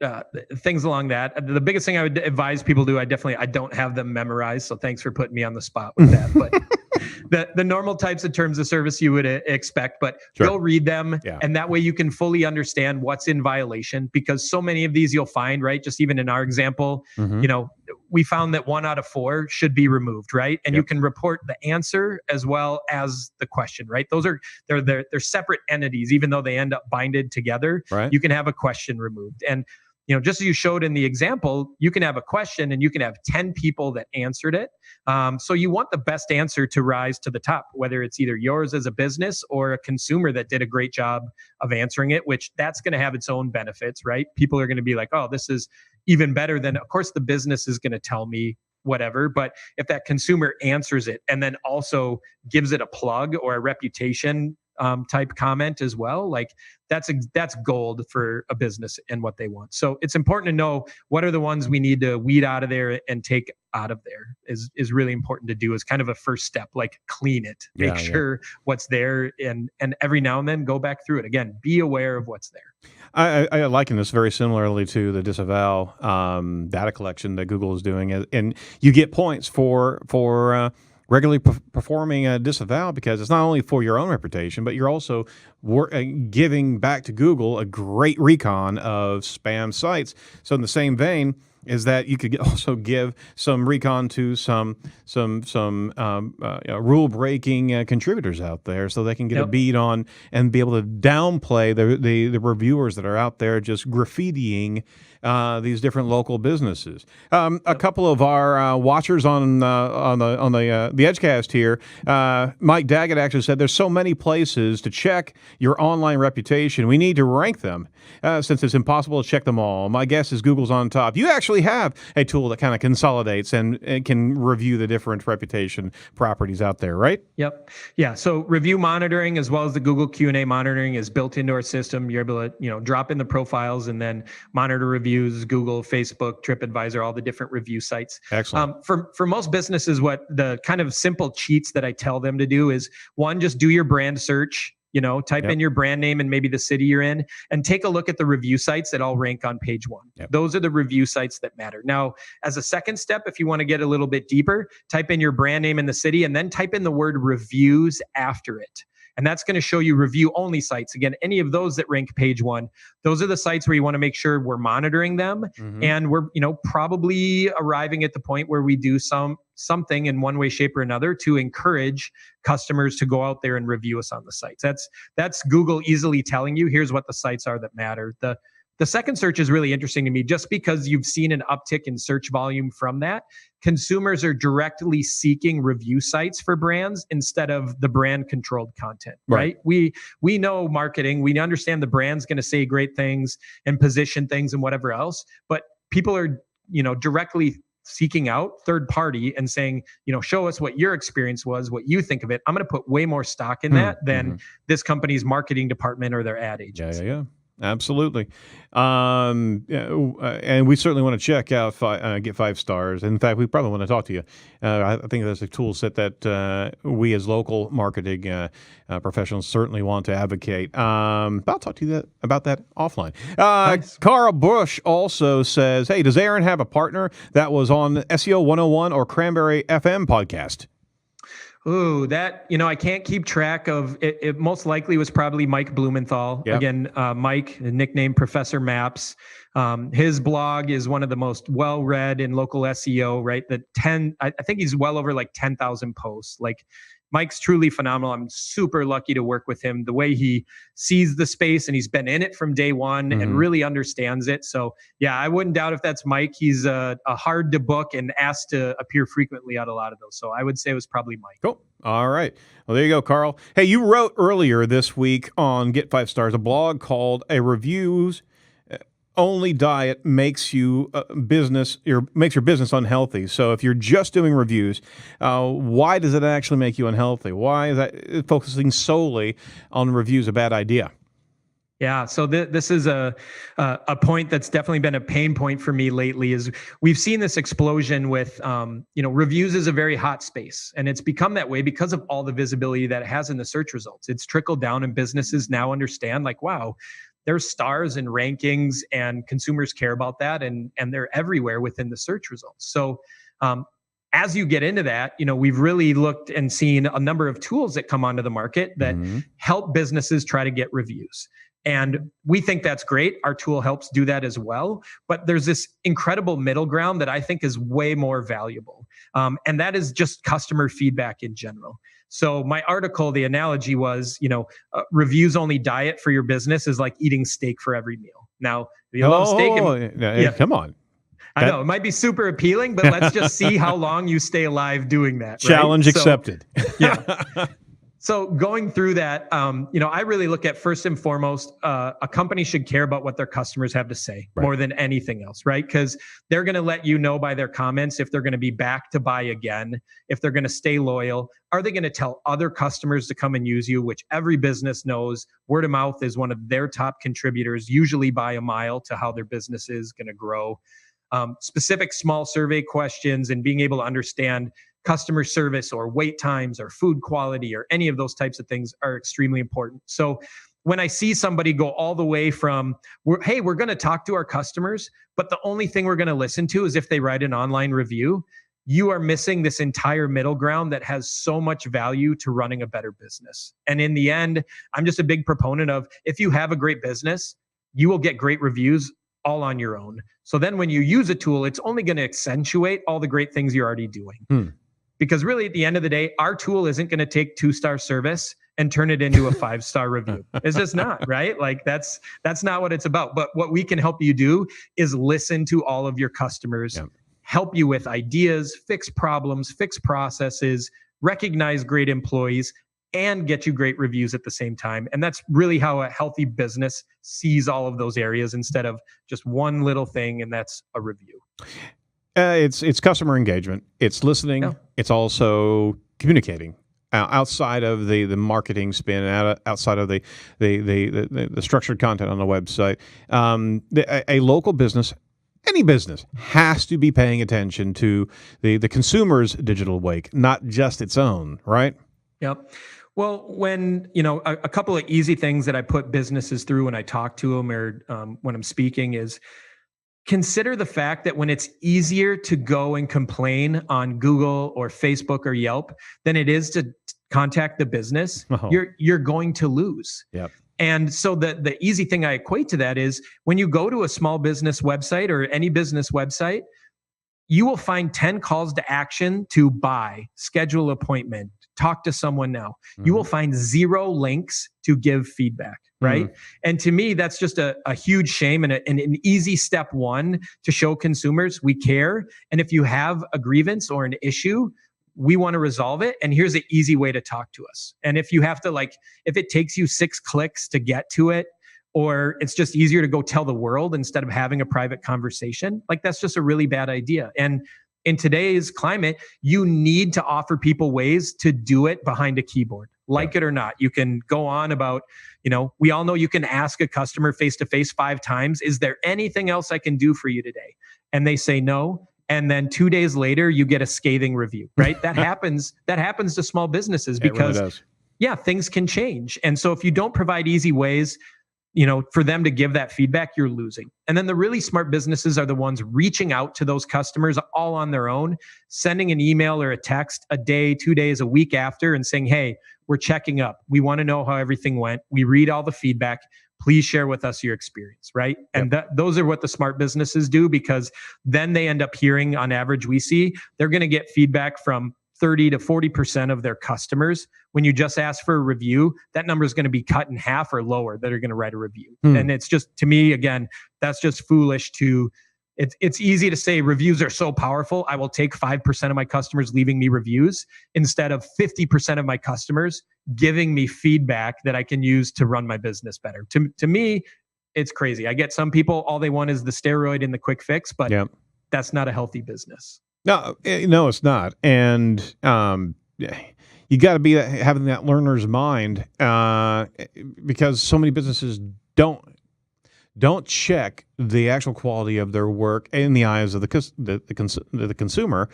things along that. The biggest thing I would advise people do, I don't have them memorized. So thanks for putting me on the spot with that. But the normal types of terms of service you would expect, but go read them. Yeah. And that way you can fully understand what's in violation, because so many of these you'll find, right? Just even in our example, we found that 1 out of 4 should be removed, right? And you can report the answer as well as the question, right? They're separate entities, even though they end up binded together. Right. You can have a question removed. And just as you showed in the example, you can have a question and you can have 10 people that answered it. So you want the best answer to rise to the top, whether it's either yours as a business or a consumer that did a great job of answering it, which that's going to have its own benefits, right? People are going to be like, oh, this is even better than, of course, the business is going to tell me whatever. But if that consumer answers it and then also gives it a plug or a reputation type comment as well, like that's gold for a business and what they want. So it's important to know what are the ones we need to weed out of there and take out of there is really important to do as kind of a first step, like clean it, make sure what's there, and every now and then go back through it again, be aware of what's there. I liken this very similarly to the disavow data collection that Google is doing, and you get points for regularly performing a disavow, because it's not only for your own reputation, but you're also giving back to Google a great recon of spam sites. So in the same vein is that you could also give some recon to some rule breaking contributors out there, so they can get a beat on and be able to downplay the reviewers that are out there just graffitiing these different local businesses. A couple of our watchers on the Edgecast here, Mike Daggett actually said there's so many places to check your online reputation. We need to rank them since it's impossible to check them all. My guess is Google's on top. You actually have a tool that kind of consolidates and can review the different reputation properties out there, right? Yep. Yeah. So review monitoring as well as the Google Q&A monitoring is built into our system. You're able to, drop in the profiles and then monitor reviews, Google, Facebook, TripAdvisor, all the different review sites. Excellent. For most businesses, what the kind of simple cheats that I tell them to do is, one, just do your brand search. Type in your brand name and maybe the city you're in, and take a look at the review sites that all rank on page one. Those are the review sites that matter. Now, as a second step, if you want to get a little bit deeper, type in your brand name and the city, and then type in the word reviews after it. And that's going to show you review only sites. Again, any of those that rank page one, those are the sites where you want to make sure we're monitoring them. And we're, probably arriving at the point where we do something in one way, shape, or another to encourage customers to go out there and review us on the sites. That's Google easily telling you, here's what the sites are that matter. The second search is really interesting to me, just because you've seen an uptick in search volume from that. Consumers are directly seeking review sites for brands instead of the brand controlled content, right? We know marketing, we understand the brand's going to say great things and position things and whatever else, but people are, directly seeking out third party and saying, show us what your experience was, what you think of it. I'm going to put way more stock in that than this company's marketing department or their ad agency. Yeah. Absolutely. And we certainly want to check out GetFiveStars. In fact, we probably want to talk to you. I think that's a tool set that we as local marketing professionals certainly want to advocate. But I'll talk to you about that offline. Nice. Carl Bush also says, hey, does Aaron have a partner that was on SEO 101 or Cranberry FM podcast? Ooh, that, I can't keep track of it. It most likely was probably Mike Blumenthal. Yep. Again, Mike, nicknamed Professor Maps. His blog is one of the most well-read in local SEO, right? I think he's well over like 10,000 posts. Like, Mike's truly phenomenal. I'm super lucky to work with him. The way he sees the space, and he's been in it from day one and really understands it. So yeah, I wouldn't doubt if that's Mike. He's a hard to book and asked to appear frequently at a lot of those. So I would say it was probably Mike. Cool. All right. Well, there you go, Carl. Hey, you wrote earlier this week on GetFiveStars a blog called "A Reviews Only Diet Makes Your business unhealthy." So if you're just doing reviews, why does it actually make you unhealthy? Why is that focusing solely on reviews a bad idea? Yeah, so this is a point that's definitely been a pain point for me lately. Is we've seen this explosion with reviews is a very hot space, and it's become that way because of all the visibility that it has in the search results. It's trickled down, and businesses now understand, like, wow, there's stars and rankings, and consumers care about that, and they're everywhere within the search results. So as you get into that, we've really looked and seen a number of tools that come onto the market that help businesses try to get reviews. And we think that's great. Our tool helps do that as well. But there's this incredible middle ground that I think is way more valuable. And that is just customer feedback in general. So my article, the analogy was, reviews only diet for your business is like eating steak for every meal. Now, if you love steak, come on. I know it might be super appealing, but let's just see how long you stay alive doing that. Challenge accepted. Yeah. So going through that, I really look at, first and foremost, a company should care about what their customers have to say more than anything else, right? Because they're going to let you know by their comments if they're going to be back to buy again, if they're going to stay loyal. Are they going to tell other customers to come and use you, which every business knows word of mouth is one of their top contributors, usually by a mile, to how their business is going to grow. Specific small survey questions and being able to understand customer service or wait times or food quality or any of those types of things are extremely important. So when I see somebody go all the way from, hey, we're going to talk to our customers, but the only thing we're going to listen to is if they write an online review, you are missing this entire middle ground that has so much value to running a better business. And in the end, I'm just a big proponent of, if you have a great business, you will get great reviews all on your own. So then when you use a tool, it's only going to accentuate all the great things you're already doing. Because really, at the end of the day, our tool isn't going to take 2-star service and turn it into a 5-star review. It's just not, right? Like that's not what it's about. But what we can help you do is listen to all of your customers, help you with ideas, fix problems, fix processes, recognize great employees, and get you great reviews at the same time. And that's really how a healthy business sees all of those areas, instead of just one little thing, and that's a review. It's customer engagement. It's listening. Yeah. It's also communicating outside of the marketing spin, outside of the structured content on the website. A local business, any business, has to be paying attention to the consumer's digital wake, not just its own, right? Yep. Well, when, a couple of easy things that I put businesses through when I talk to them, or when I'm speaking, is consider the fact that when it's easier to go and complain on Google or Facebook or Yelp than it is to contact the business, you're going to lose. Yep. And so the easy thing I equate to that is, when you go to a small business website or any business website, you will find 10 calls to action to buy, schedule appointment, talk to someone now. You will find 0 links to give feedback, right? And to me, that's just a huge shame, and an easy step one to show consumers we care. And if you have a grievance or an issue, we want to resolve it. And here's an easy way to talk to us. And if you have to, if it takes you 6 clicks to get to it, or it's just easier to go tell the world instead of having a private conversation, that's just a really bad idea. And in today's climate, you need to offer people ways to do it behind a keyboard, it or not. You can go on about, we all know you can ask a customer face-to-face 5 times, is there anything else I can do for you today? And they say no. And then 2 days later, you get a scathing review, right? That happens to small businesses, because it really does. Things can change. And so if you don't provide easy ways, for them to give that feedback, you're losing. And then the really smart businesses are the ones reaching out to those customers all on their own, sending an email or a text a day, 2 days, a week after, and saying, hey, we're checking up. We want to know how everything went. We read all the feedback. Please share with us your experience, right? And those are what the smart businesses do, because then they end up hearing, on average, we see, they're going to get feedback from 30 to 40% of their customers. When you just ask for a review, that number is going to be cut in half or lower that are going to write a review. And it's just, to me, again, that's just foolish it's easy to say reviews are so powerful. I will take 5% of my customers leaving me reviews instead of 50% of my customers giving me feedback that I can use to run my business better. To me, it's crazy. I get some people, all they want is the steroid and the quick fix, but that's not a healthy business. No, it's not. And you got to be having that learner's mind, because so many businesses don't check the actual quality of their work in the eyes of the consumer.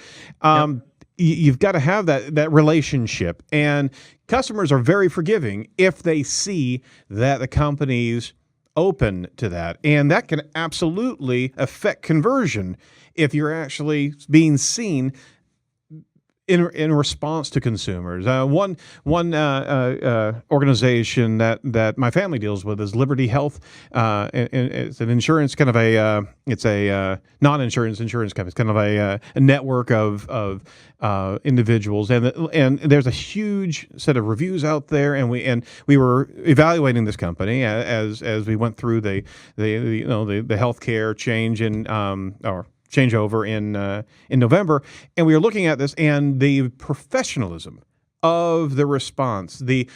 You've got to have that relationship, and customers are very forgiving if they see that the company's open to that, and that can absolutely affect conversion if you're actually being seen in response to consumers. One organization that my family deals with is Liberty Health. And it's an insurance kind of it's a non-insurance insurance company. It's kind of a network of individuals, and there's a huge set of reviews out there. And we were evaluating this company as we went through the healthcare change changeover in November, and we were looking at this, and the professionalism of the response, the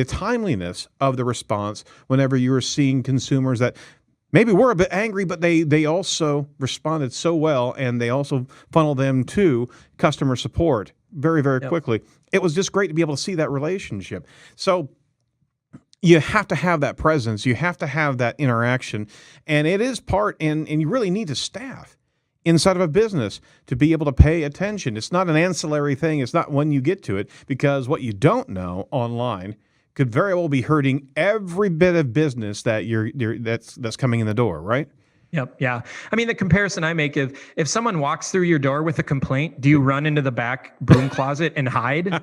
timeliness of the response whenever you were seeing consumers that maybe were a bit angry, but they also responded so well, and they also funneled them to customer support very, very quickly. It was just great to be able to see that relationship. So you have to have that presence. You have to have that interaction, and it is part, and you really need to staff inside of a business to be able to pay attention. It's not an ancillary thing. It's not when you get to it, because what you don't know online could very well be hurting every bit of business that that's coming in the door, right? Yep. Yeah. I mean, the comparison I make, if someone walks through your door with a complaint, do you run into the back broom closet and hide?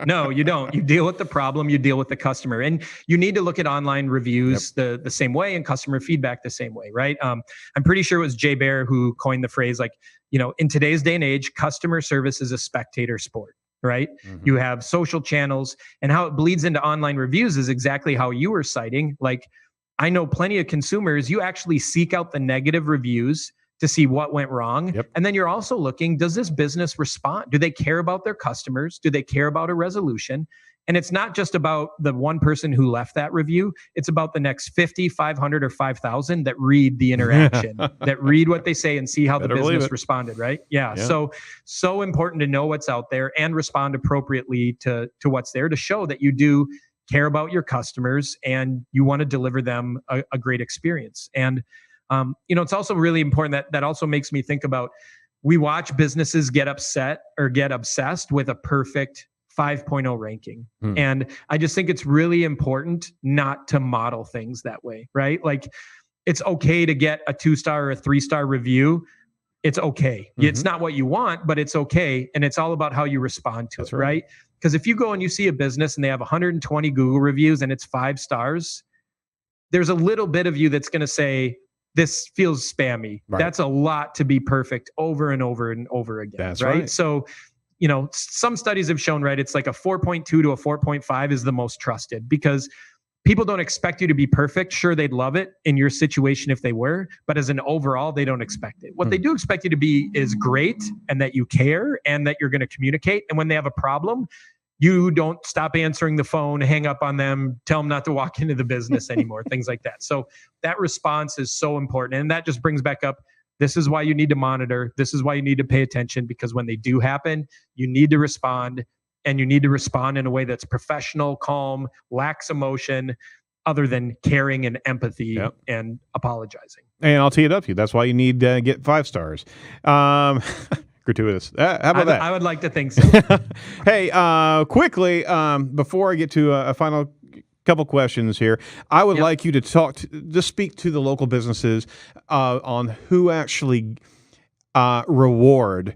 No, you don't. You deal with the problem, you deal with the customer. And you need to look at online reviews the same way and customer feedback the same way, right? I'm pretty sure it was Jay Baer who coined the phrase, like, in today's day and age, customer service is a spectator sport. Right? Mm-hmm. You have social channels, and how it bleeds into online reviews is exactly how you were citing. Like, I know plenty of consumers, you actually seek out the negative reviews to see what went wrong. Yep. And then you're also looking, does this business respond? Do they care about their customers? Do they care about a resolution? And it's not just about the one person who left that review. It's about the next 50, 500, or 5,000 that read the interaction, that read what they say and see how the business responded, right? Yeah. So important to know what's out there and respond appropriately to what's there to show that you do care about your customers and you want to deliver them a great experience. And, it's also really important that also makes me think about, we watch businesses get upset or get obsessed with a perfect 5.0 ranking. And I just think it's really important not to model things that way, right? Like, it's okay to get a 2-star or a 3-star review. It's okay. Mm-hmm. It's not what you want, but it's okay. And it's all about how you respond to it, right? Because if you go and you see a business and they have 120 Google reviews and it's 5 stars, there's a little bit of you that's going to say, this feels spammy. Right. That's a lot to be perfect over and over and over again. That's right. So, some studies have shown, right, it's like a 4.2 to a 4.5 is the most trusted, because people don't expect you to be perfect. Sure, they'd love it in your situation if they were, but as an overall, they don't expect it. What they do expect you to be is great, and that you care, and that you're going to communicate. And when they have a problem, you don't stop answering the phone, hang up on them, tell them not to walk into the business anymore, things like that. So that response is so important. And that just brings back up, this is why you need to monitor. This is why you need to pay attention, because when they do happen, you need to respond, and you need to respond in a way that's professional, calm, lacks emotion, other than caring and empathy and apologizing. And I'll tee it up to you. That's why you need to get 5 stars. Gratuitous. How about that? I would like to think so. Hey, quickly, before I get to a final couple questions here, I would like you to just speak to the local businesses on who actually reward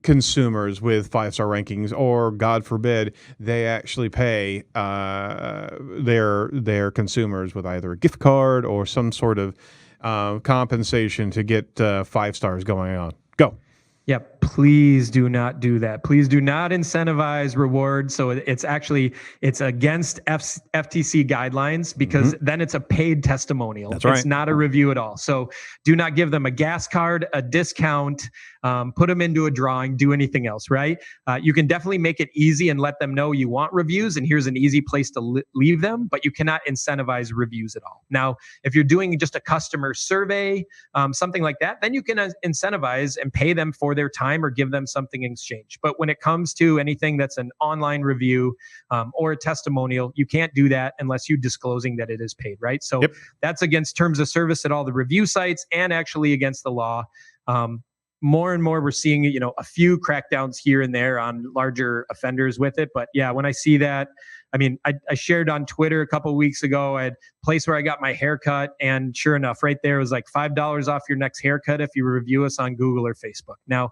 consumers with 5-star rankings, or God forbid, they actually pay their consumers with either a gift card or some sort of compensation to get 5 stars going on. Go. Yeah, please do not do that. Please do not incentivize rewards. So it's against FTC guidelines, because then it's a paid testimonial. That's right. It's not a review at all. So do not give them a gas card, a discount, put them into a drawing, do anything else, right? You can definitely make it easy and let them know you want reviews, and here's an easy place to leave them, but you cannot incentivize reviews at all. Now, if you're doing just a customer survey, something like that, then you can incentivize and pay them for their time or give them something in exchange. But when it comes to anything that's an online review or a testimonial, you can't do that unless you're disclosing that it is paid, right? So that's against terms of service at all the review sites, and actually against the law. More and more we're seeing, a few crackdowns here and there on larger offenders with it. But yeah, when I see that, I mean, I shared on Twitter a couple of weeks ago, I had a place where I got my haircut, and sure enough, right there was like $5 off your next haircut if you review us on Google or Facebook. Now,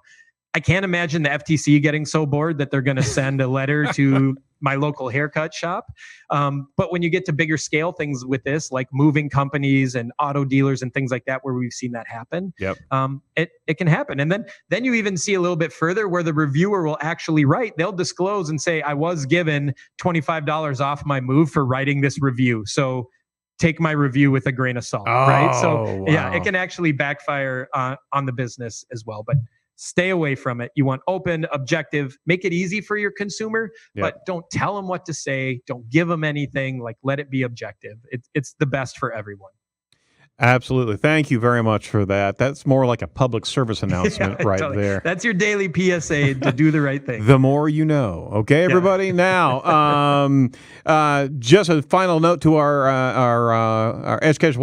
I can't imagine the FTC getting so bored that they're going to send a letter to my local haircut shop. But when you get to bigger scale things with this, like moving companies and auto dealers and things like that, where we've seen that happen, it can happen. And then you even see a little bit further where the reviewer will actually write, they'll disclose and say, I was given $25 off my move for writing this review. So take my review with a grain of salt, right? So yeah, it can actually backfire on the business as well. But stay away from it. You want open, objective, make it easy for your consumer, but don't tell them what to say. Don't give them anything. Like, let it be objective. It's the best for everyone. Absolutely. Thank you very much for that. That's more like a public service announcement there. That's your daily PSA to do the right thing. The more you know. Okay, everybody? Yeah. Now, just a final note to our Edgecast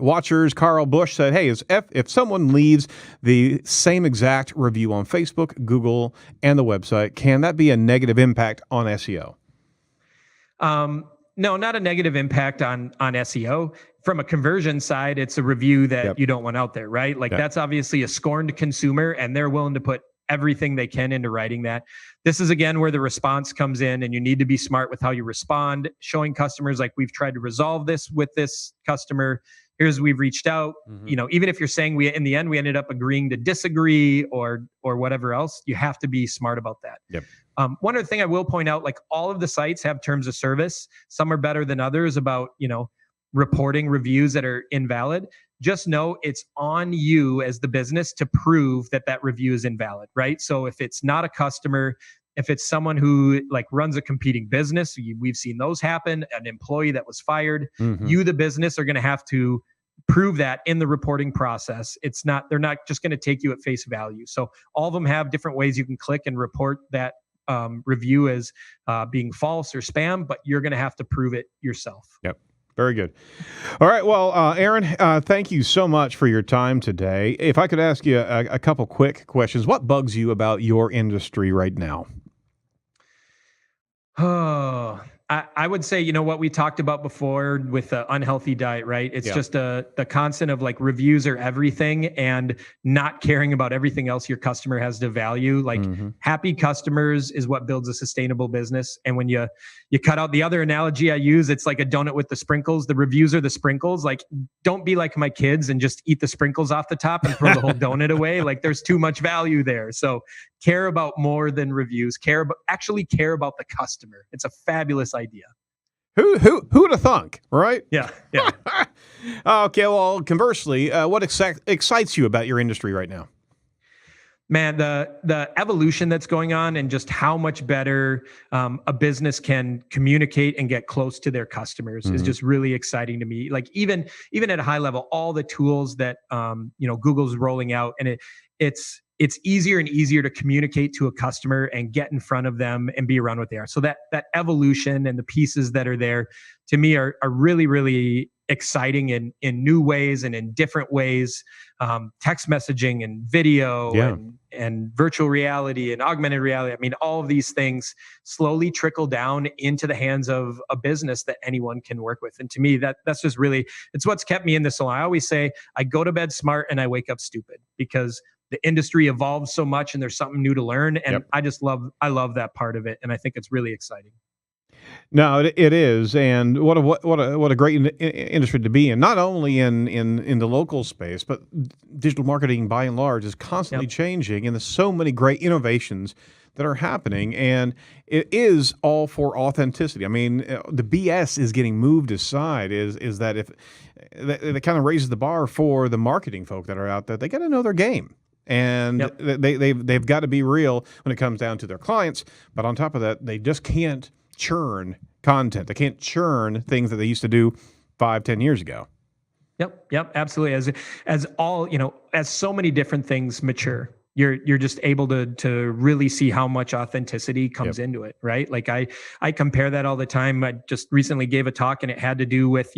watchers, Carl Bush said, hey, if someone leaves the same exact review on Facebook, Google, and the website, can that be a negative impact on SEO? No, not a negative impact on SEO. from a conversion side, it's a review that you don't want out there, right? Like that's obviously a scorned consumer, and they're willing to put everything they can into writing that. This is again where the response comes in, and you need to be smart with how you respond, showing customers like we've tried to resolve this with this customer. Here's we've reached out. Even if you're saying in the end we ended up agreeing to disagree or whatever else, you have to be smart about that. One other thing I will point out, like all of the sites have terms of service. Some are better than others about reporting reviews that are invalid. Just know it's on you as the business to prove that review is invalid, right? So if it's not a customer, if it's someone who like runs a competing business, we've seen those happen, an employee that was fired, you, the business, are going to have to prove that in the reporting process. They're not just going to take you at face value. So all of them have different ways you can click and report that review as being false or spam, but you're going to have to prove it yourself. Very good. All right. Well, Aaron, thank you so much for your time today. If I could ask you a couple quick questions, what bugs you about your industry right now? Oh, I would say, what we talked about before with the unhealthy diet, right? It's just the constant of like reviews are everything and not caring about everything else your customer has to value. Like happy customers is what builds a sustainable business. And when you cut out the other analogy I use, it's like a donut with the sprinkles. The reviews are the sprinkles. Like, don't be like my kids and just eat the sprinkles off the top and throw the whole donut away. Like there's too much value there. So care about more than reviews. Actually care about the customer. It's a fabulous idea. Who'd have thunk, right? Yeah. Okay. Well, conversely, what excites you about your industry right now? Man, the evolution that's going on and just how much better a business can communicate and get close to their customers is just really exciting to me. Like even at a high level, all the tools that Google's rolling out, and it's easier and easier to communicate to a customer and get in front of them and be around what they are. So that evolution and the pieces that are there to me are really, really exciting in new ways and in different ways. Text messaging and video and virtual reality and augmented reality. I mean, all of these things slowly trickle down into the hands of a business that anyone can work with. And to me, that's just really, it's what's kept me in this. So I always say I go to bed smart and I wake up stupid, because the industry evolves so much and there's something new to learn. And I love that part of it. And I think it's really exciting. No, it is, and what a great industry to be in. Not only in the local space, but digital marketing by and large is constantly changing, and there's so many great innovations that are happening, and it is all for authenticity. I mean, the BS is getting moved aside. Is that if that kind of raises the bar for the marketing folk that are out there? They got to know their game. And they've got to be real when it comes down to their clients. But on top of that, they just can't churn content. They can't churn things that they used to do 5-10 years ago. Yep, absolutely. As all, as so many different things mature, you're just able to really see how much authenticity comes into it, right? Like I compare that all the time. I just recently gave a talk and it had to do with,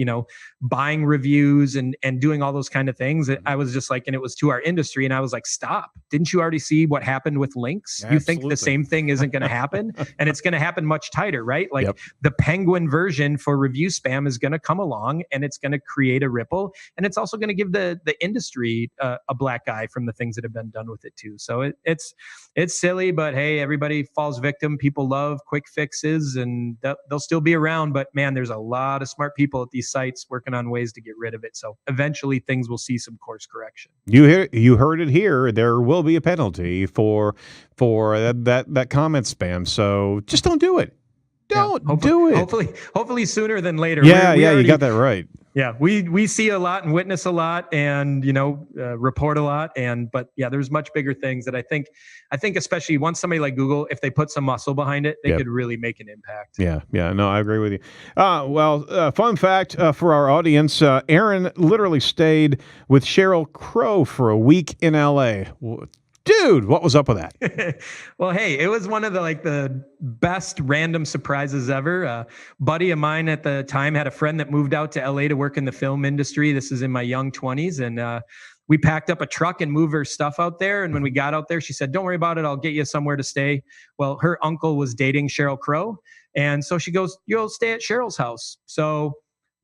buying reviews and doing all those kind of things. I was just like, and it was to our industry. And I was like, stop. Didn't you already see what happened with links? Absolutely. You think the same thing isn't going to happen? And it's going to happen much tighter, right? Like the penguin version for review spam is going to come along and it's going to create a ripple. And it's also going to give the industry a black eye from the things that have been done with it too. So it's silly, but hey, everybody falls victim. People love quick fixes and they'll still be around, but man, there's a lot of smart people at these sites working on ways to get rid of it. So eventually things will see some course correction. You heard it here. There will be a penalty for that comment spam. So just don't do it. Don't do it. Hopefully sooner than later. Yeah, you got that right. Yeah, we see a lot and witness a lot and report a lot, but there's much bigger things that I think especially once somebody like Google, if they put some muscle behind it, they could really make an impact. Yeah, no, I agree with you. Fun fact for our audience: Aaron literally stayed with Sheryl Crow for a week in LA. Dude, what was up with that? Well, hey, it was one of the best random surprises ever. A buddy of mine at the time had a friend that moved out to LA to work in the film industry. This is in my young 20s. And we packed up a truck and moved her stuff out there. And when we got out there, she said, don't worry about it. I'll get you somewhere to stay. Well, her uncle was dating Sheryl Crow. And so she goes, you'll stay at Sheryl's house. So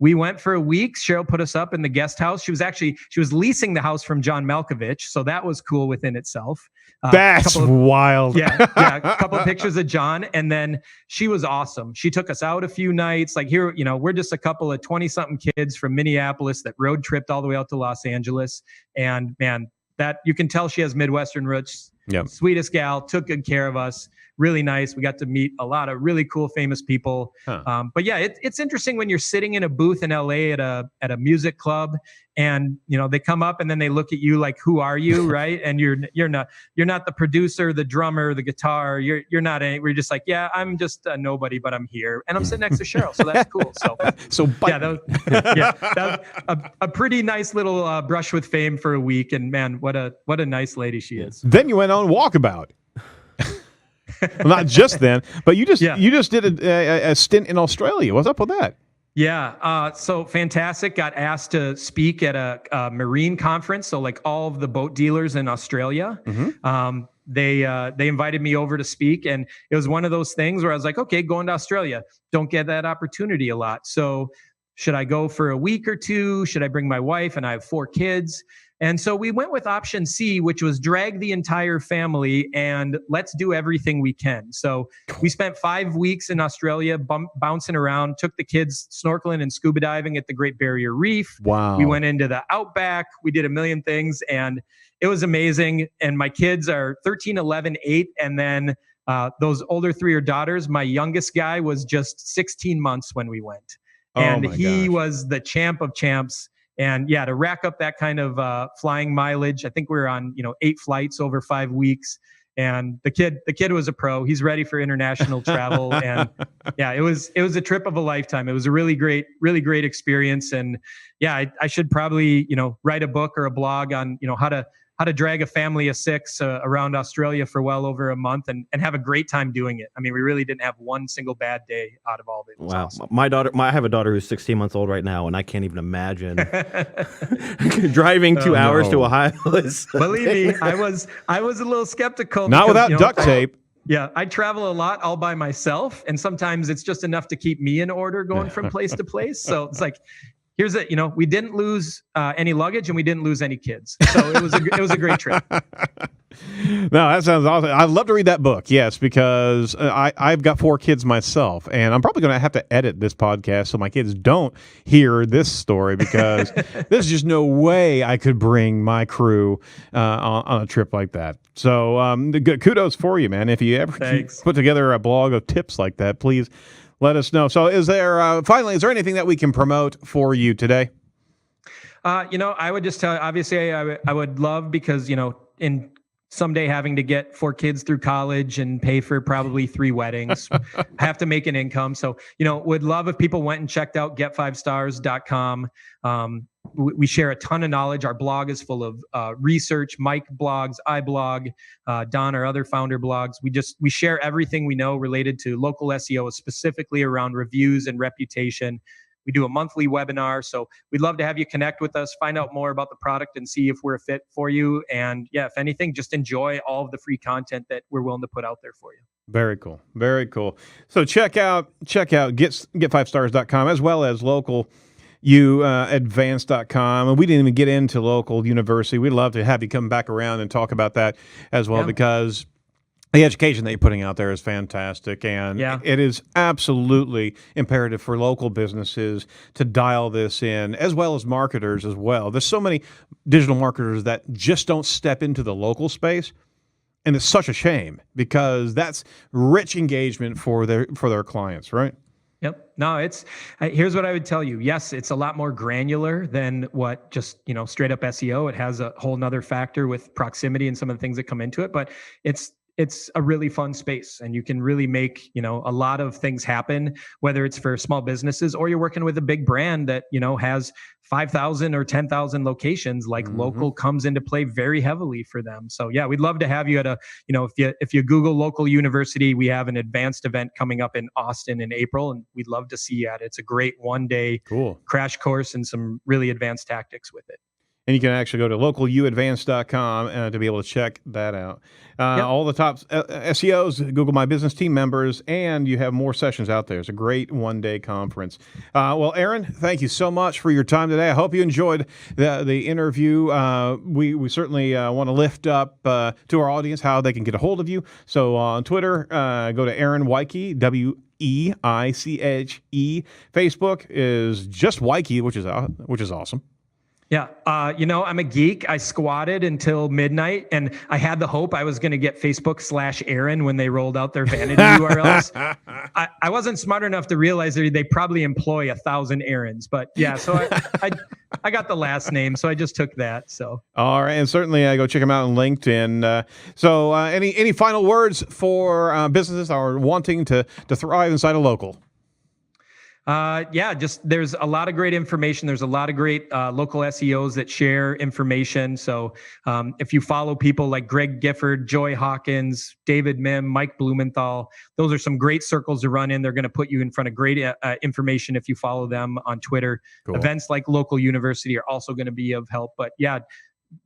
we went for a week. Cheryl put us up in the guest house. She was leasing the house from John Malkovich. So that was cool within itself. That's wild. Yeah. A couple of pictures of John. And then she was awesome. She took us out a few nights. Like here, we're just a couple of 20 something kids from Minneapolis that road tripped all the way out to Los Angeles. And man, that you can tell she has Midwestern roots. Yep. Sweetest gal, took good care of us. Really nice. We got to meet a lot of really cool, famous people. Huh. But yeah, it's interesting when you're sitting in a booth in LA at a music club, and they come up and then they look at you like, "Who are you?" Right? And you're not the producer, the drummer, the guitar. You're not. We're just like, yeah, I'm just a nobody, but I'm here, and I'm sitting next to Cheryl, so that's cool. So that was a pretty nice little brush with fame for a week, and man, what a nice lady she is. Then you went on Walkabout. Well, not just then, but you just did a stint in Australia. What's up with that? Yeah. So fantastic. Got asked to speak at a marine conference. So like all of the boat dealers in Australia, they invited me over to speak, and it was one of those things where I was like, okay, going to Australia, don't get that opportunity a lot. So should I go for a week or two? Should I bring my wife? And I have 4 kids. And so we went with option C, which was drag the entire family and let's do everything we can. So we spent 5 weeks in Australia bouncing around, took the kids snorkeling and scuba diving at the Great Barrier Reef. Wow. We went into the outback. We did a million things, and it was amazing. And my kids are 13, 11, 8. And then those older 3 are daughters. My youngest guy was just 16 months when we went. And he was the champ of champs. And yeah, to rack up that kind of flying mileage, I think we were on 8 flights over 5 weeks. And the kid was a pro. He's ready for international travel. And yeah, it was a trip of a lifetime. It was a really great experience. And yeah, I should probably write a book or a blog on how to drag a family of 6 around Australia for well over a month and have a great time doing it. I mean, we really didn't have one single bad day out of all of it. Wow. Awesome. I have a daughter who's 16 months old right now, and I can't even imagine driving 2 hours to Ohio. Believe me, I was a little skeptical. Not without duct tape. Yeah, I travel a lot all by myself, and sometimes it's just enough to keep me in order going from place to place. So it's like, here's it. We didn't lose any luggage, and we didn't lose any kids. So it was a great trip. No, that sounds awesome. I'd love to read that book. Yes, because I've got 4 kids myself, and I'm probably going to have to edit this podcast so my kids don't hear this story, because there's just no way I could bring my crew on a trip like that. So kudos for you, man. If you ever put together a blog of tips like that, please let us know. So is there anything that we can promote for you today? I would just tell you, obviously I would love, because, in someday having to get 4 kids through college and pay for probably 3 weddings, have to make an income. So, would love if people went and checked out GetFiveStars.com. We share a ton of knowledge. Our blog is full of research. Mike blogs, I blog, Don, our other founder, blogs. We share everything we know related to local SEO, specifically around reviews and reputation. We do a monthly webinar. So we'd love to have you connect with us, find out more about the product, and see if we're a fit for you. And yeah, if anything, just enjoy all of the free content that we're willing to put out there for you. Very cool. Very cool. So check out GetFiveStars.com, as well as local advance.com. And we didn't even get into local university. We'd love to have you come back around and talk about that as well, because the education that you're putting out there is fantastic, and it is absolutely imperative for local businesses to dial this in, as well as marketers as well. There's so many digital marketers that just don't step into the local space, and it's such a shame, because that's rich engagement for their clients, right? Yep. No, here's what I would tell you. Yes, it's a lot more granular than what just, straight up SEO. It has a whole nother factor with proximity and some of the things that come into it, but it's a really fun space, and you can really make, a lot of things happen, whether it's for small businesses or you're working with a big brand that, has 5,000 or 10,000 locations. Like local comes into play very heavily for them. So yeah, we'd love to have you at if you Google local university, we have an advanced event coming up in Austin in April, and we'd love to see you at it. It's a great 1-day crash course and some really advanced tactics with it. And you can actually go to localuadvance.com to be able to check that out. All the top SEOs, Google My Business team members, and you have more sessions out there. It's a great one-day conference. Well, Aaron, thank you so much for your time today. I hope you enjoyed the interview. We certainly want to lift up to our audience how they can get a hold of you. So on Twitter, go to Aaron Weiche, Weiche. Facebook is just Weiche, which is awesome. Yeah. I'm a geek. I squatted until midnight, and I had the hope I was going to get Facebook/Aaron when they rolled out their vanity URLs. I wasn't smart enough to realize that they probably employ 1,000 Aarons, but yeah, so I got the last name, so I just took that. So. All right. And certainly go check them out on LinkedIn. So any final words for businesses that are wanting to thrive inside a local? Just there's a lot of great information. There's a lot of great local SEOs that share information. So if you follow people like Greg Gifford, Joy Hawkins, David Mim, Mike Blumenthal, those are some great circles to run in. They're going to put you in front of great information if you follow them on Twitter. Cool. Events like Local University are also going to be of help. But yeah,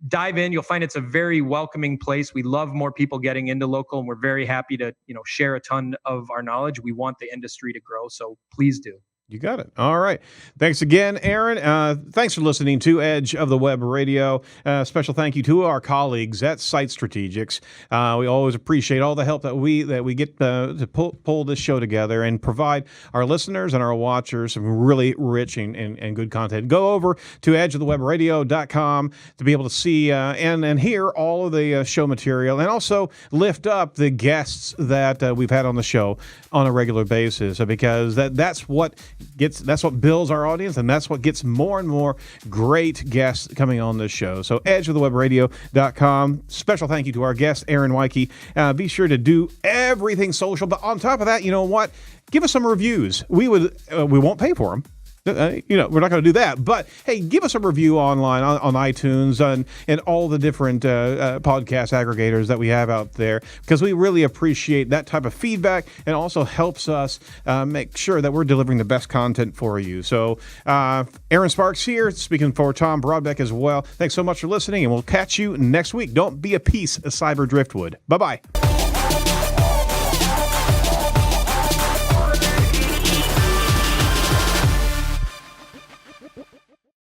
dive in. You'll find it's a very welcoming place. We love more people getting into local, and we're very happy to share a ton of our knowledge. We want the industry to grow, so please do. You got it. All right. Thanks again, Aaron. Thanks for listening to Edge of the Web Radio. Special thank you to our colleagues at Site Strategics. We always appreciate all the help that we get to pull this show together and provide our listeners and our watchers some really rich and good content. Go over to edgeofthewebradio.com to be able to see and hear all of the show material, and also lift up the guests that we've had on the show on a regular basis, because that's what builds our audience, and that's what gets more and more great guests coming on this show. So edgeofthewebradio.com. Special thank you to our guest, Aaron Weiche. Be sure to do everything social, but on top of that, you know what? Give us some reviews. We won't pay for them. We're not going to do that. But, hey, give us a review online on iTunes and all the different podcast aggregators that we have out there, because we really appreciate that type of feedback, and also helps us make sure that we're delivering the best content for you. So Aaron Sparks here, speaking for Tom Broadbeck as well. Thanks so much for listening, and we'll catch you next week. Don't be a piece of cyber driftwood. Bye-bye.